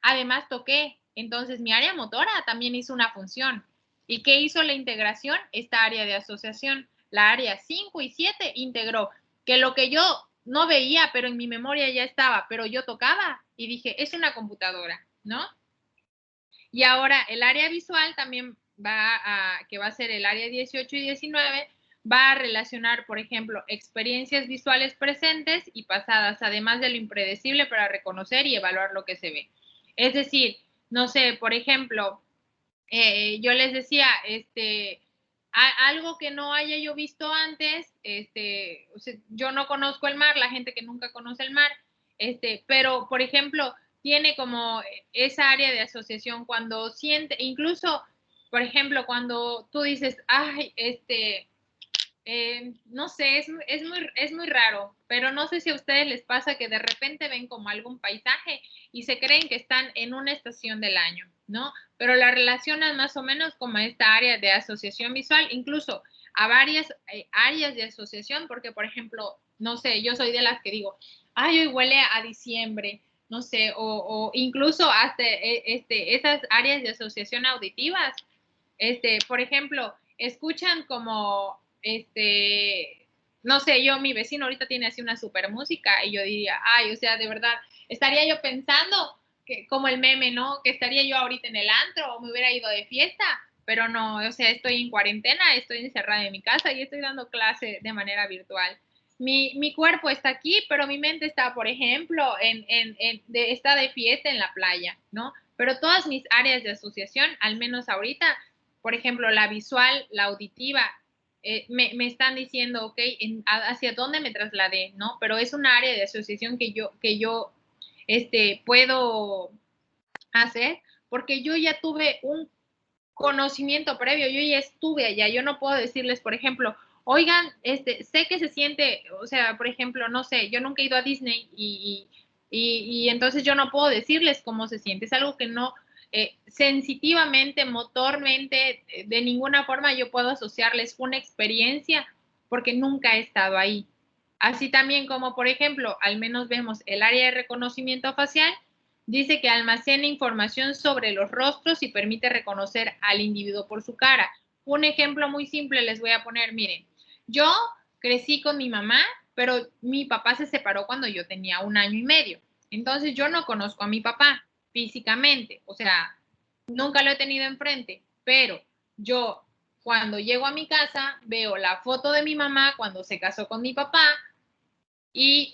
además toqué, entonces mi área motora también hizo una función. ¿Y qué hizo la integración? Esta área de asociación, la área 5 y 7 integró que lo que yo no veía, pero en mi memoria ya estaba, pero yo tocaba y dije, es una computadora, ¿no? Y ahora el área visual también que va a ser el área 18 y 19, va a relacionar, por ejemplo, experiencias visuales presentes y pasadas, además de lo impredecible para reconocer y evaluar lo que se ve. Es decir, no sé, por ejemplo, yo les decía, algo que no haya yo visto antes, o sea, yo no conozco el mar, la gente que nunca conoce el mar, pero por ejemplo, tiene como esa área de asociación cuando siente, incluso, por ejemplo, cuando tú dices, ay, no sé, es muy raro, pero no sé si a ustedes les pasa que de repente ven como algún paisaje y se creen que están en una estación del año, ¿no? Pero la relacionan más o menos como esta área de asociación visual, incluso a varias áreas de asociación, porque por ejemplo, no sé, yo soy de las que digo, ay, hoy huele a diciembre, no sé, o incluso hasta esas áreas de asociación auditivas, por ejemplo, escuchan como, no sé, mi vecino ahorita tiene así una super música y yo diría, ay, o sea, de verdad, estaría yo pensando que como el meme, ¿no? Que estaría yo ahorita en el antro o me hubiera ido de fiesta, pero no, o sea, estoy en cuarentena, estoy encerrada en mi casa y estoy dando clase de manera virtual. Mi cuerpo está aquí, pero mi mente está, por ejemplo, está de fiesta en la playa, ¿no? Pero todas mis áreas de asociación, al menos ahorita, por ejemplo, la visual, la auditiva, me están diciendo, ok, hacia dónde me trasladé, ¿no? Pero es un área de asociación que yo puedo hacer porque yo ya tuve un conocimiento previo, yo ya estuve allá, yo no puedo decirles, por ejemplo, oigan, sé que se siente, o sea, por ejemplo, no sé, yo nunca he ido a Disney y entonces yo no puedo decirles cómo se siente, es algo que no, sensitivamente, motormente, de ninguna forma yo puedo asociarles una experiencia porque nunca he estado ahí. Así también como, por ejemplo, al menos vemos el área de reconocimiento facial, dice que almacena información sobre los rostros y permite reconocer al individuo por su cara. Un ejemplo muy simple les voy a poner, miren, yo crecí con mi mamá, pero mi papá se separó cuando yo tenía 1 año y medio. Entonces yo no conozco a mi papá físicamente, o sea, nunca lo he tenido enfrente, pero yo cuando llego a mi casa veo la foto de mi mamá cuando se casó con mi papá y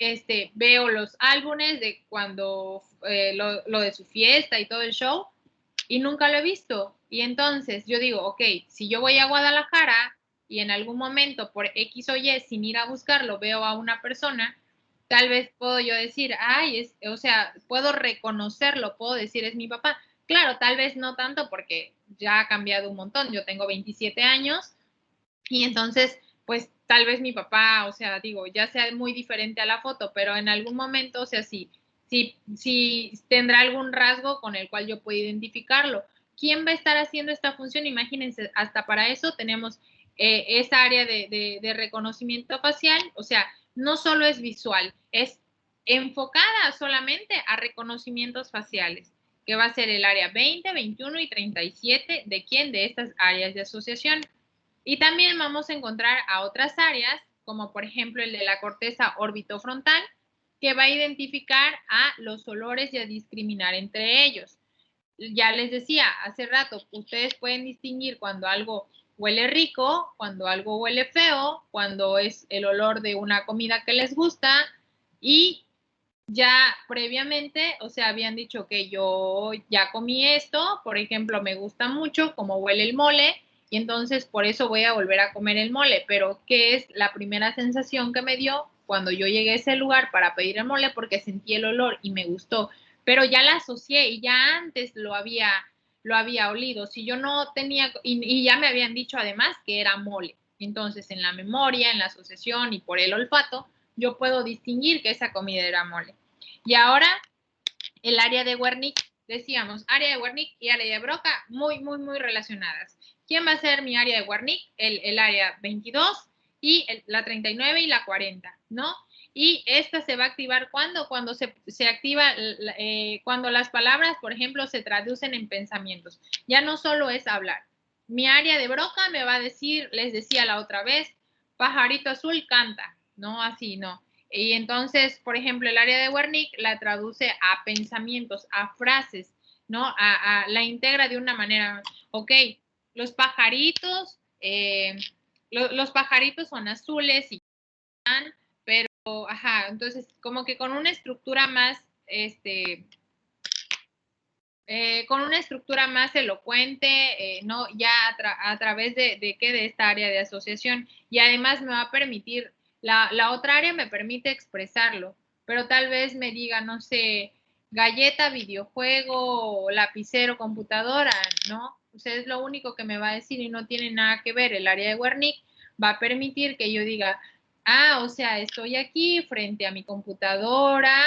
veo los álbumes de cuando lo de su fiesta y todo el show y nunca lo he visto. Y entonces yo digo, ok, si yo voy a Guadalajara y en algún momento por X o Y sin ir a buscarlo veo a una persona, tal vez puedo yo decir, ay, o sea, puedo reconocerlo, puedo decir es mi papá. Claro, tal vez no tanto porque ya ha cambiado un montón. Yo tengo 27 años y entonces pues tal vez mi papá, o sea, digo, ya sea muy diferente a la foto, pero en algún momento, o sea, sí tendrá algún rasgo con el cual yo pueda identificarlo. ¿Quién va a estar haciendo esta función? Imagínense, hasta para eso tenemos esa área de reconocimiento facial, o sea, no solo es visual, es enfocada solamente a reconocimientos faciales, que va a ser el área 20, 21 y 37, ¿de quién? De estas áreas de asociación. Y también vamos a encontrar a otras áreas, como por ejemplo el de la corteza orbitofrontal, que va a identificar a los olores y a discriminar entre ellos. Ya les decía hace rato, ustedes pueden distinguir cuando algo huele rico, cuando algo huele feo, cuando es el olor de una comida que les gusta y ya previamente, o sea, habían dicho que yo ya comí esto, por ejemplo, me gusta mucho cómo huele el mole y entonces por eso voy a volver a comer el mole, pero ¿qué es la primera sensación que me dio cuando yo llegué a ese lugar para pedir el mole? Porque sentí el olor y me gustó, pero ya la asocié y ya antes lo había olido. Si yo no tenía, y ya me habían dicho además que era mole. Entonces, en la memoria, en la asociación y por el olfato, yo puedo distinguir que esa comida era mole. Y ahora, el área de Wernicke, decíamos, área de Wernicke y área de Broca, muy, muy, muy relacionadas. ¿Quién va a ser mi área de Wernicke? El área 22 y la 39 y la 40, ¿no? Y esta se va a activar cuando se activa, cuando las palabras, por ejemplo, se traducen en pensamientos. Ya no solo es hablar. Mi área de Broca me va a decir, les decía la otra vez, pajarito azul canta, no así, no. Y entonces, por ejemplo, el área de Wernicke la traduce a pensamientos, a frases, ¿no? La integra de una manera, ok, los pajaritos, los pajaritos son azules y pero, ajá, entonces como que con una estructura más, con una estructura más elocuente, ¿no? Ya a través de esta área de asociación. Y además me va a permitir, la otra área me permite expresarlo, pero tal vez me diga, no sé, galleta, videojuego, lapicero, computadora, ¿no? O sea, es lo único que me va a decir y no tiene nada que ver. El área de Wernicke va a permitir que yo diga, ah, o sea, estoy aquí frente a mi computadora,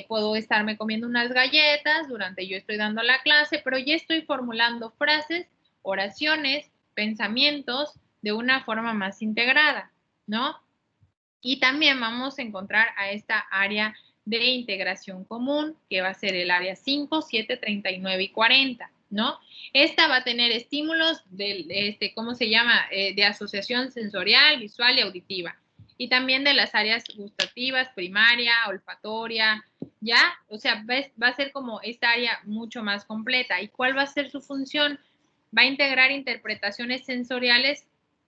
puedo estarme comiendo unas galletas durante yo estoy dando la clase, pero ya estoy formulando frases, oraciones, pensamientos de una forma más integrada, ¿no? Y también vamos a encontrar a esta área de integración común, que va a ser el área 5, 7, 39 y 40, ¿no? Esta va a tener estímulos ¿cómo se llama? De asociación sensorial, visual y auditiva. Y también de las áreas gustativas, primaria, olfatoria, ¿ya? O sea, va a ser como esta área mucho más completa. ¿Y cuál va a ser su función? Va a integrar interpretaciones sensoriales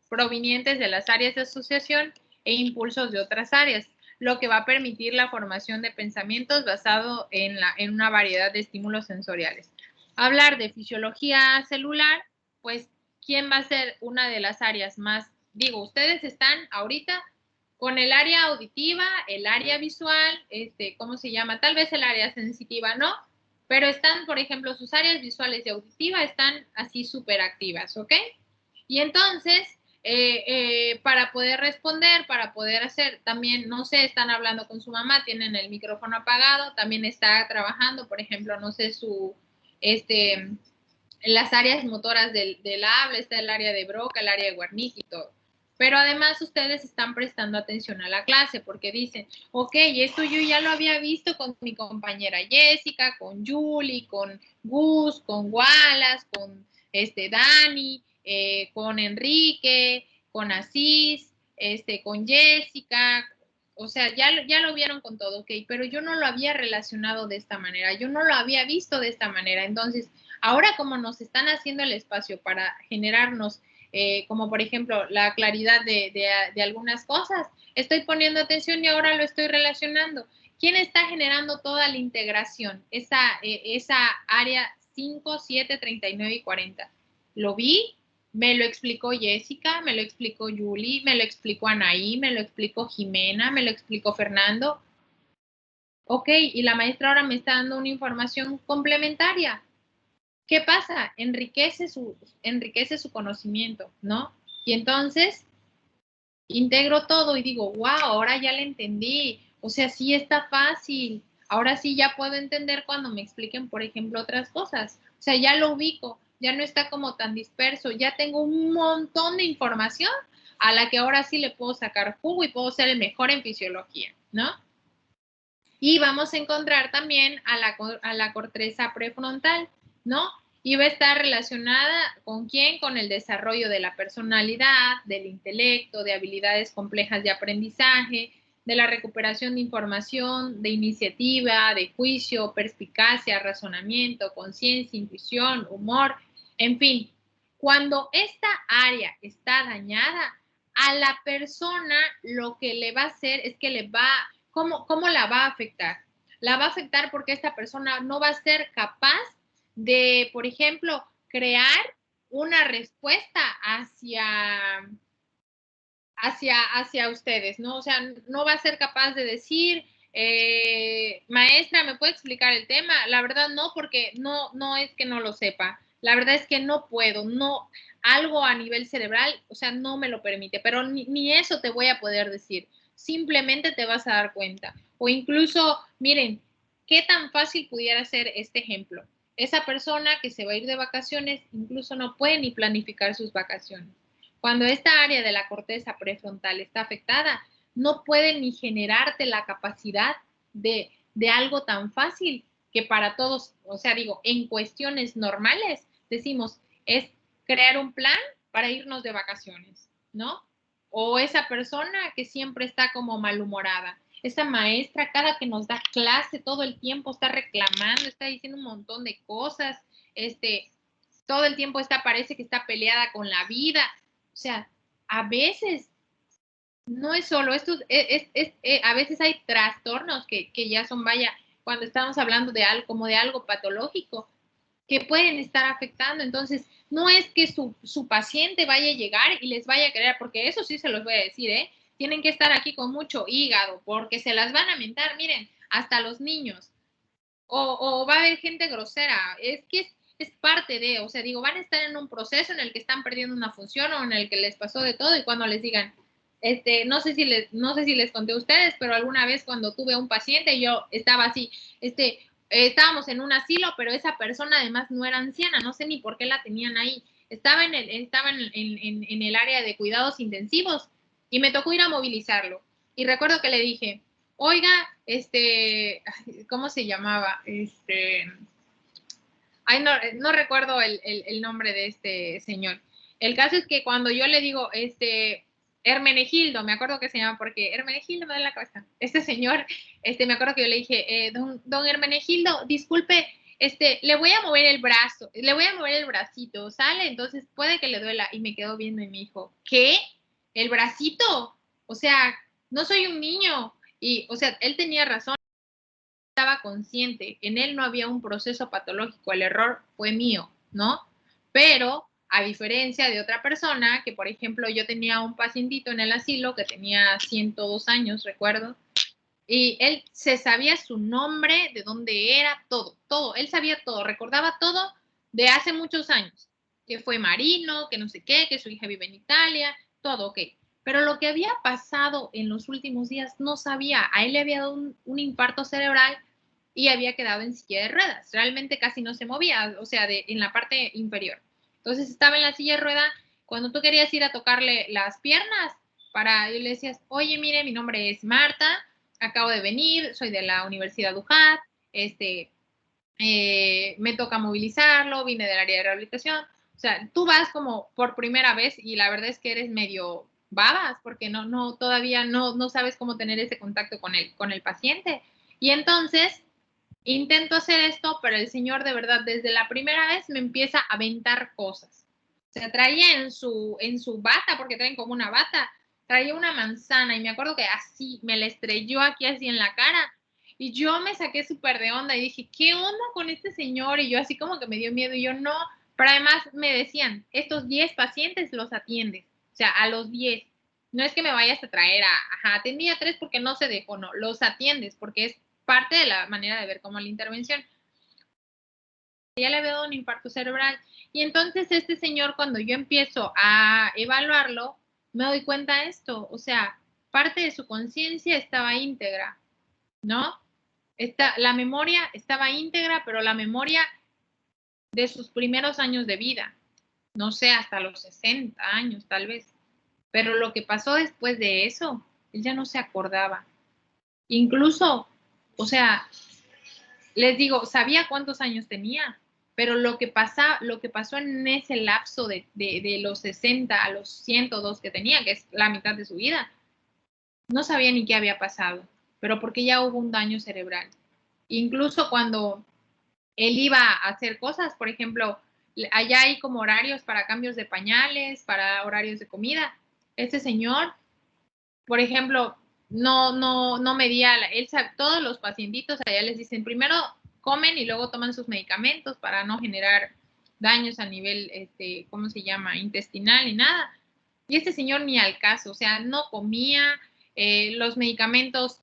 provenientes de las áreas de asociación e impulsos de otras áreas, lo que va a permitir la formación de pensamientos basado en una variedad de estímulos sensoriales. Hablar de fisiología celular, pues, ¿quién va a ser una de las áreas más? Digo, ustedes están ahorita con el área auditiva, el área visual, ¿cómo se llama? Tal vez el área sensitiva, ¿no? Pero están, por ejemplo, sus áreas visuales y auditiva están así súper activas, ¿ok? Y entonces, para poder responder, para poder hacer, también, no sé, están hablando con su mamá, tienen el micrófono apagado, también está trabajando, por ejemplo, no sé, en las áreas motoras del habla, está el área de Broca, el área de Wernicke y todo. Pero además ustedes están prestando atención a la clase porque dicen, ok, esto yo ya lo había visto con mi compañera Jessica, con Julie, con Gus, con Wallace, con Dani, con Enrique, con Asís, con Jessica, o sea, ya lo vieron con todo, ok, pero yo no lo había relacionado de esta manera, yo no lo había visto de esta manera. Entonces, ahora como nos están haciendo el espacio para generarnos, como por ejemplo la claridad de algunas cosas, estoy poniendo atención y ahora lo estoy relacionando. ¿Quién está generando toda la integración? Esa área 5, 7, 39 y 40. Lo vi, me lo explicó Jessica, me lo explicó Julie, me lo explicó Anaí, me lo explicó Jimena, me lo explicó Fernando. Ok, y la maestra ahora me está dando una información complementaria. ¿Qué pasa? Enriquece su conocimiento, ¿no? Y entonces, integro todo y digo, wow, ahora ya le entendí. O sea, sí está fácil. Ahora sí ya puedo entender cuando me expliquen, por ejemplo, otras cosas. O sea, ya lo ubico, ya no está como tan disperso, ya tengo un montón de información a la que ahora sí le puedo sacar jugo y puedo ser el mejor en fisiología, ¿no? Y vamos a encontrar también a la corteza prefrontal, ¿no? Y va a estar relacionada con quién, con el desarrollo de la personalidad, del intelecto, de habilidades complejas de aprendizaje, de la recuperación de información, de iniciativa, de juicio, perspicacia, razonamiento, conciencia, intuición, humor, en fin. Cuando esta área está dañada, a la persona lo que le va a hacer es que le va, ¿cómo la va a afectar? La va a afectar porque esta persona no va a ser capaz de, por ejemplo, crear una respuesta hacia ustedes, ¿no? O sea, no va a ser capaz de decir, maestra, ¿me puede explicar el tema? La verdad no, porque no es que no lo sepa. La verdad es que no puedo, no, algo a nivel cerebral, o sea, no me lo permite, pero ni eso te voy a poder decir. Simplemente te vas a dar cuenta. O incluso, miren, ¿qué tan fácil pudiera ser este ejemplo? Esa persona que se va a ir de vacaciones incluso no puede ni planificar sus vacaciones. Cuando esta área de la corteza prefrontal está afectada, no puede ni generarte la capacidad de algo tan fácil que para todos, o sea, digo, en cuestiones normales, decimos, es crear un plan para irnos de vacaciones, ¿no? O esa persona que siempre está como malhumorada, esa maestra cada que nos da clase todo el tiempo está reclamando, está diciendo un montón de cosas, todo el tiempo parece que está peleada con la vida. O sea, a veces no es solo esto, a veces hay trastornos que ya son, vaya, cuando estamos hablando de algo, como de algo patológico, que pueden estar afectando. Entonces, no es que su paciente vaya a llegar y les vaya a querer, porque eso sí se los voy a decir, ¿eh? Tienen que estar aquí con mucho hígado, porque se las van a mentar, miren, hasta los niños. O va a haber gente grosera. Es que es parte de, o sea, digo, van a estar en un proceso en el que están perdiendo una función o en el que les pasó de todo y cuando les digan, no sé si les conté a ustedes, pero alguna vez cuando tuve un paciente yo estaba así, estábamos en un asilo, pero esa persona además no era anciana, no sé ni por qué la tenían ahí. Estaba en el área de cuidados intensivos y me tocó ir a movilizarlo. Y recuerdo que le dije, oiga, ¿cómo se llamaba? Ay, no recuerdo el nombre de este señor. El caso es que cuando yo le digo, Hermenegildo, me acuerdo que se llama porque Hermenegildo me da la cabeza. Este señor, me acuerdo que yo le dije, don Hermenegildo, disculpe, le voy a mover el brazo, le voy a mover el bracito, ¿sale? Entonces puede que le duela. Y me quedó viendo y me dijo, ¿qué? ¿El bracito? O sea, no soy un niño. Y, o sea, él tenía razón, estaba consciente, en él no había un proceso patológico, el error fue mío, ¿no? Pero a diferencia de otra persona, que por ejemplo yo tenía un pacientito en el asilo que tenía 102 años, recuerdo, y él se sabía su nombre, de dónde era, todo, él sabía todo, recordaba todo de hace muchos años, que fue marino, que no sé qué, que su hija vive en Italia, todo, ok. Pero lo que había pasado en los últimos días no sabía, a él le había dado un infarto cerebral y había quedado en silla de ruedas, realmente casi no se movía, o sea, en la parte inferior. Entonces estaba en la silla de ruedas, cuando tú querías ir a tocarle las piernas, y le decías, oye, mire, mi nombre es Marta, acabo de venir, soy de la Universidad UJAT, me toca movilizarlo, vine del área de rehabilitación. O sea, tú vas como por primera vez y la verdad es que eres medio babas porque todavía no sabes cómo tener ese contacto con el paciente. Y entonces intento hacer esto, pero el señor de verdad desde la primera vez me empieza a aventar cosas. Se traía en su bata, porque traen como una bata, traía una manzana y me acuerdo que así me la estrelló aquí así en la cara y yo me saqué súper de onda y dije, ¿qué onda con este señor? Y yo así como que me dio miedo y yo no, pero además me decían, estos 10 pacientes los atiendes, o sea, a los 10. No es que me vayas a traer atendí a 3 porque no se dejó, no, los atiendes porque es parte de la manera de ver como la intervención. Ya le había dado un infarto cerebral. Y entonces este señor, cuando yo empiezo a evaluarlo, me doy cuenta de esto. O sea, parte de su conciencia estaba íntegra, ¿no? La memoria estaba íntegra, pero la memoria de sus primeros años de vida, no sé, hasta los 60 años tal vez. Pero lo que pasó después de eso, él ya no se acordaba. Incluso, o sea, les digo, sabía cuántos años tenía, pero lo que pasó en ese lapso de los 60 a los 102 que tenía, que es la mitad de su vida, no sabía ni qué había pasado, pero porque ya hubo un daño cerebral. Incluso cuando él iba a hacer cosas, por ejemplo, allá hay como horarios para cambios de pañales, para horarios de comida. Este señor, por ejemplo, no medía, todos los pacientitos allá les dicen, primero comen y luego toman sus medicamentos para no generar daños a nivel, ¿cómo se llama?, intestinal ni nada. Y este señor ni al caso, o sea, no comía los medicamentos,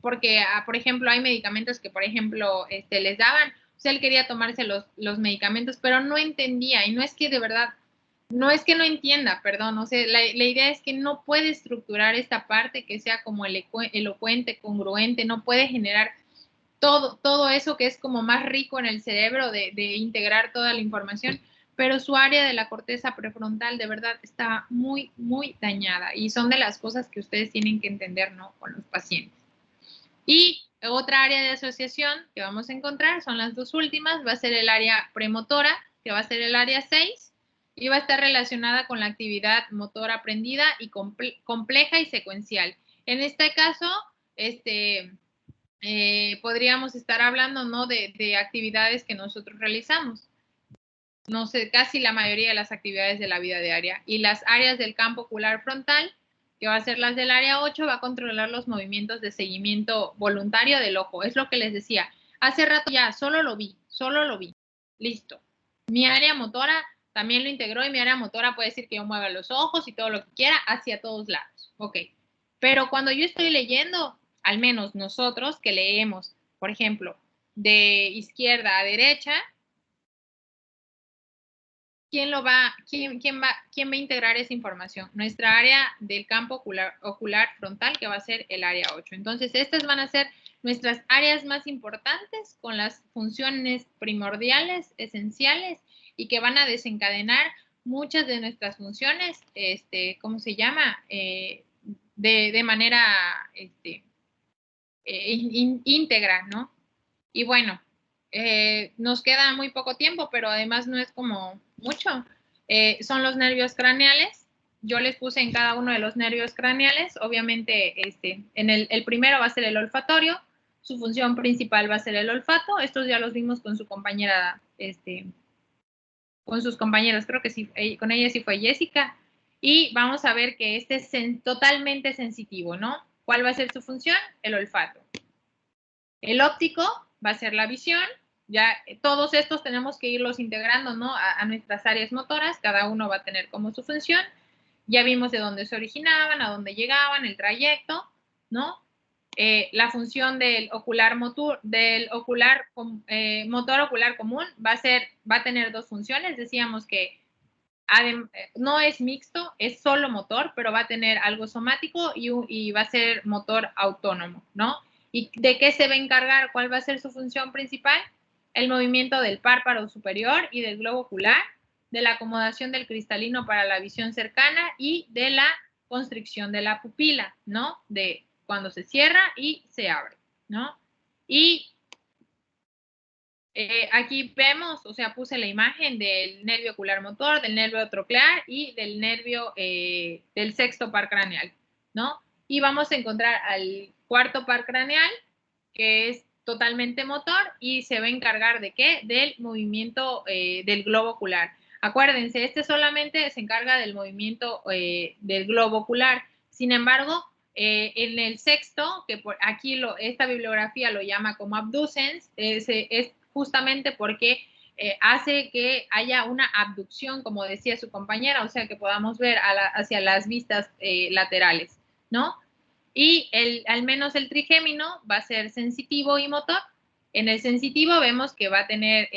porque, por ejemplo, hay medicamentos que, por ejemplo, les daban, o sea, él quería tomarse los medicamentos, pero no entendía, y no es que de verdad, no es que no entienda, perdón, o sea, la idea es que no puede estructurar esta parte que sea como elocuente, congruente, no puede generar todo eso que es como más rico en el cerebro de integrar toda la información, pero su área de la corteza prefrontal de verdad está muy, muy dañada y son de las cosas que ustedes tienen que entender, ¿no?, con los pacientes. Y otra área de asociación que vamos a encontrar son las dos últimas, va a ser el área premotora, que va a ser el área 6, y va a estar relacionada con la actividad motora aprendida y compleja y secuencial. En este caso, podríamos estar hablando, ¿no?, de actividades que nosotros realizamos. No sé, casi la mayoría de las actividades de la vida diaria. Y las áreas del campo ocular frontal, que va a ser las del área 8, va a controlar los movimientos de seguimiento voluntario del ojo. Es lo que les decía. Hace rato ya, solo lo vi. Listo. Mi área motora también lo integró y mi área motora puede decir que yo mueva los ojos y todo lo que quiera hacia todos lados. Ok. Pero cuando yo estoy leyendo, al menos nosotros que leemos, por ejemplo, de izquierda a derecha, ¿quién va a integrar esa información? Nuestra área del campo ocular frontal, que va a ser el área 8. Entonces, estas van a ser nuestras áreas más importantes con las funciones primordiales, esenciales, y que van a desencadenar muchas de nuestras funciones, ¿cómo se llama? De manera íntegra, ¿no? Y bueno, nos queda muy poco tiempo, pero además no es como mucho. Son los nervios craneales. Yo les puse en cada uno de los nervios craneales. Obviamente, en el primero va a ser el olfatorio. Su función principal va a ser el olfato. Estos ya los vimos con su compañera, con sus compañeros. Creo que sí, con ella sí fue Jessica. Y vamos a ver que este es totalmente sensitivo, ¿no? ¿Cuál va a ser su función? El olfato. El óptico va a ser la visión. Ya todos estos tenemos que irlos integrando, ¿no?, a nuestras áreas motoras. Cada uno va a tener como su función. Ya vimos de dónde se originaban, a dónde llegaban, el trayecto, ¿no? La función del motor ocular común va a tener dos funciones. Decíamos que no es mixto, es solo motor, pero va a tener algo somático y va a ser motor autónomo, ¿no? ¿Y de qué se va a encargar? ¿Cuál va a ser su función principal? El movimiento del párpado superior y del globo ocular, de la acomodación del cristalino para la visión cercana y de la constricción de la pupila, ¿no? De cuando se cierra y se abre, ¿no? Y aquí vemos, o sea, puse la imagen del nervio ocular motor, del nervio troclear y del nervio del sexto par craneal, ¿no? Y vamos a encontrar al cuarto par craneal, que es totalmente motor y se va a encargar de ¿qué? Del movimiento del globo ocular. Acuérdense, este solamente se encarga del movimiento del globo ocular. Sin embargo, en el sexto, que por aquí esta bibliografía lo llama como abducens, es justamente porque hace que haya una abducción, como decía su compañera, o sea, que podamos ver hacia las vistas laterales, ¿no? Y al menos el trigémino va a ser sensitivo y motor. En el sensitivo vemos que va a tener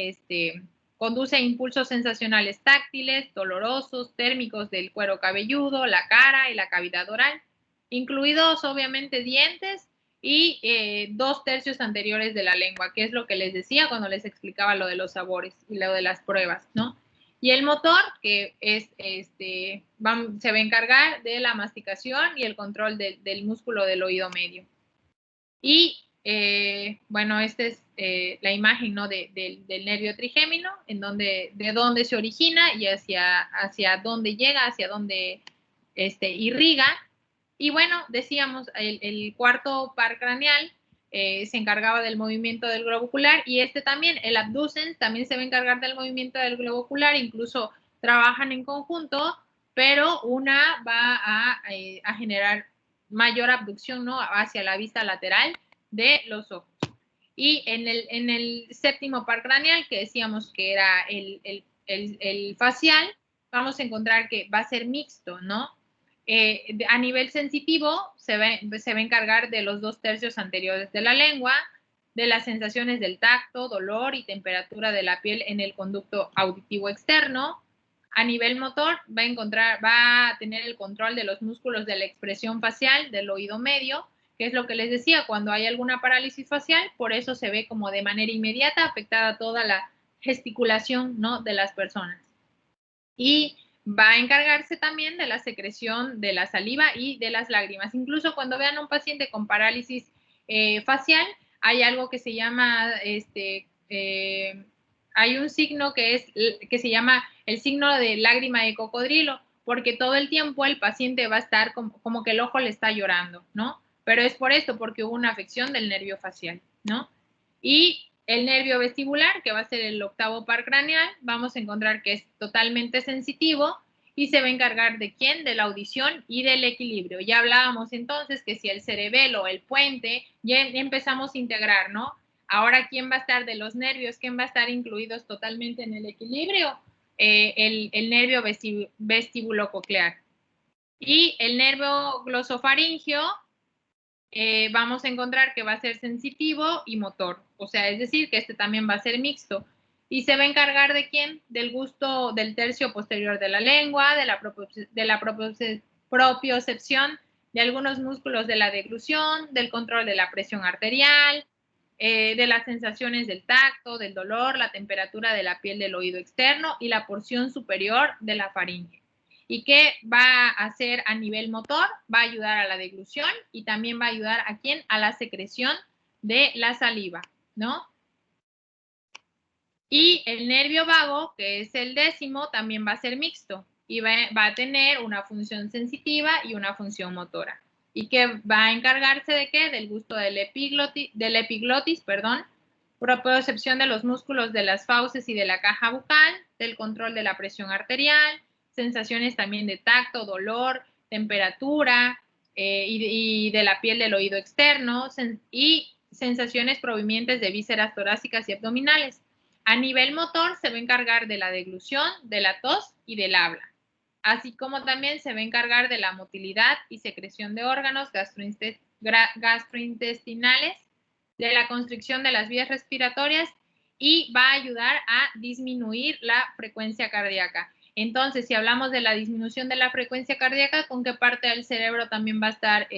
conduce a impulsos sensacionales táctiles, dolorosos, térmicos del cuero cabelludo, la cara y la cavidad oral, incluidos obviamente dientes y 2/3 anteriores de la lengua, que es lo que les decía cuando les explicaba lo de los sabores y lo de las pruebas, ¿no? Y el motor, que es, se va a encargar de la masticación y el control del músculo del oído medio. Y bueno, esta es la imagen, ¿no? del nervio trigémino, de dónde se origina y hacia dónde llega, hacia dónde irriga. Y bueno, decíamos, el cuarto par craneal se encargaba del movimiento del globo ocular, y también, el abducens, también se va a encargar del movimiento del globo ocular, incluso trabajan en conjunto, pero una va a generar mayor abducción, ¿no? Hacia la vista lateral de los ojos. Y en el séptimo par craneal, que decíamos que era el facial, vamos a encontrar que va a ser mixto, ¿no? A nivel sensitivo, se va a encargar de los 2/3 anteriores de la lengua, de las sensaciones del tacto, dolor y temperatura de la piel en el conducto auditivo externo. A nivel motor, va a tener el control de los músculos de la expresión facial del oído medio, que es lo que les decía, cuando hay alguna parálisis facial, por eso se ve como de manera inmediata afectada toda la gesticulación, ¿no? de las personas. Y va a encargarse también de la secreción de la saliva y de las lágrimas. Incluso cuando vean a un paciente con parálisis facial, hay algo que se llama, hay un signo que se llama el signo de lágrima de cocodrilo, porque todo el tiempo el paciente va a estar como que el ojo le está llorando, ¿no? Pero es por esto, porque hubo una afección del nervio facial, ¿no? Y el nervio vestibular, que va a ser el octavo par craneal, vamos a encontrar que es totalmente sensitivo y se va a encargar ¿de quién? De la audición y del equilibrio. Ya hablábamos entonces que si el cerebelo, el puente, ya empezamos a integrar, ¿no? Ahora, ¿quién va a estar de los nervios? ¿Quién va a estar incluidos totalmente en el equilibrio? El nervio vestibulococlear. Y el nervio glosofaringeo, vamos a encontrar que va a ser sensitivo y motor, o sea, es decir, que también va a ser mixto. ¿Y se va a encargar de quién? Del gusto del tercio posterior de la lengua, de la propiocepción de algunos músculos de la deglución, del control de la presión arterial, de las sensaciones del tacto, del dolor, la temperatura de la piel del oído externo y la porción superior de la faringe. ¿Y qué va a hacer a nivel motor? Va a ayudar a la deglución y también va a ayudar ¿a quién? A la secreción de la saliva, ¿no? Y el nervio vago, que es el 10º, también va a ser mixto y va a tener una función sensitiva y una función motora. ¿Y qué va a encargarse de qué? Del gusto del epiglotis, propiocepción de los músculos de las fauces y de la caja bucal, del control de la presión arterial, sensaciones también de tacto, dolor, temperatura y de la piel del oído externo y sensaciones provenientes de vísceras torácicas y abdominales. A nivel motor se va a encargar de la deglución, de la tos y del habla, así como también se va a encargar de la motilidad y secreción de órganos gastrointestinales, de la constricción de las vías respiratorias y va a ayudar a disminuir la frecuencia cardíaca. Entonces, si hablamos de la disminución de la frecuencia cardíaca, ¿con qué parte del cerebro también va a estar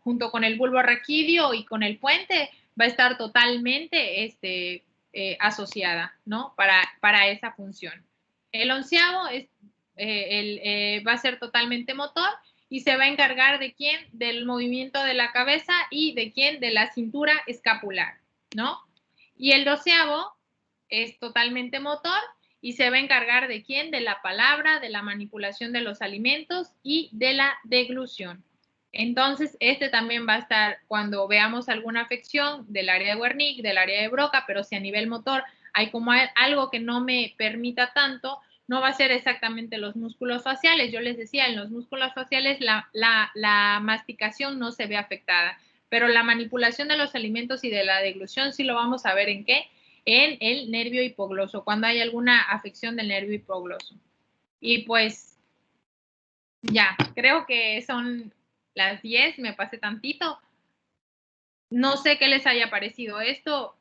junto con el bulbo raquídeo y con el puente? Va a estar totalmente asociada, ¿no? Para esa función. El 11º va a ser totalmente motor y se va a encargar ¿de quién? Del movimiento de la cabeza y ¿de quién? De la cintura escapular, ¿no? Y el 12º es totalmente motor y se va a encargar ¿de quién? De la palabra, de la manipulación de los alimentos y de la deglución. Entonces, también va a estar cuando veamos alguna afección del área de Wernicke, del área de Broca, pero si a nivel motor hay como algo que no me permita tanto, no va a ser exactamente los músculos faciales. Yo les decía, en los músculos faciales la masticación no se ve afectada, pero la manipulación de los alimentos y de la deglución sí lo vamos a ver ¿en qué? En el nervio hipogloso, cuando hay alguna afección del nervio hipogloso. Y pues ya, creo que son las 10, me pasé tantito. No sé qué les haya parecido esto.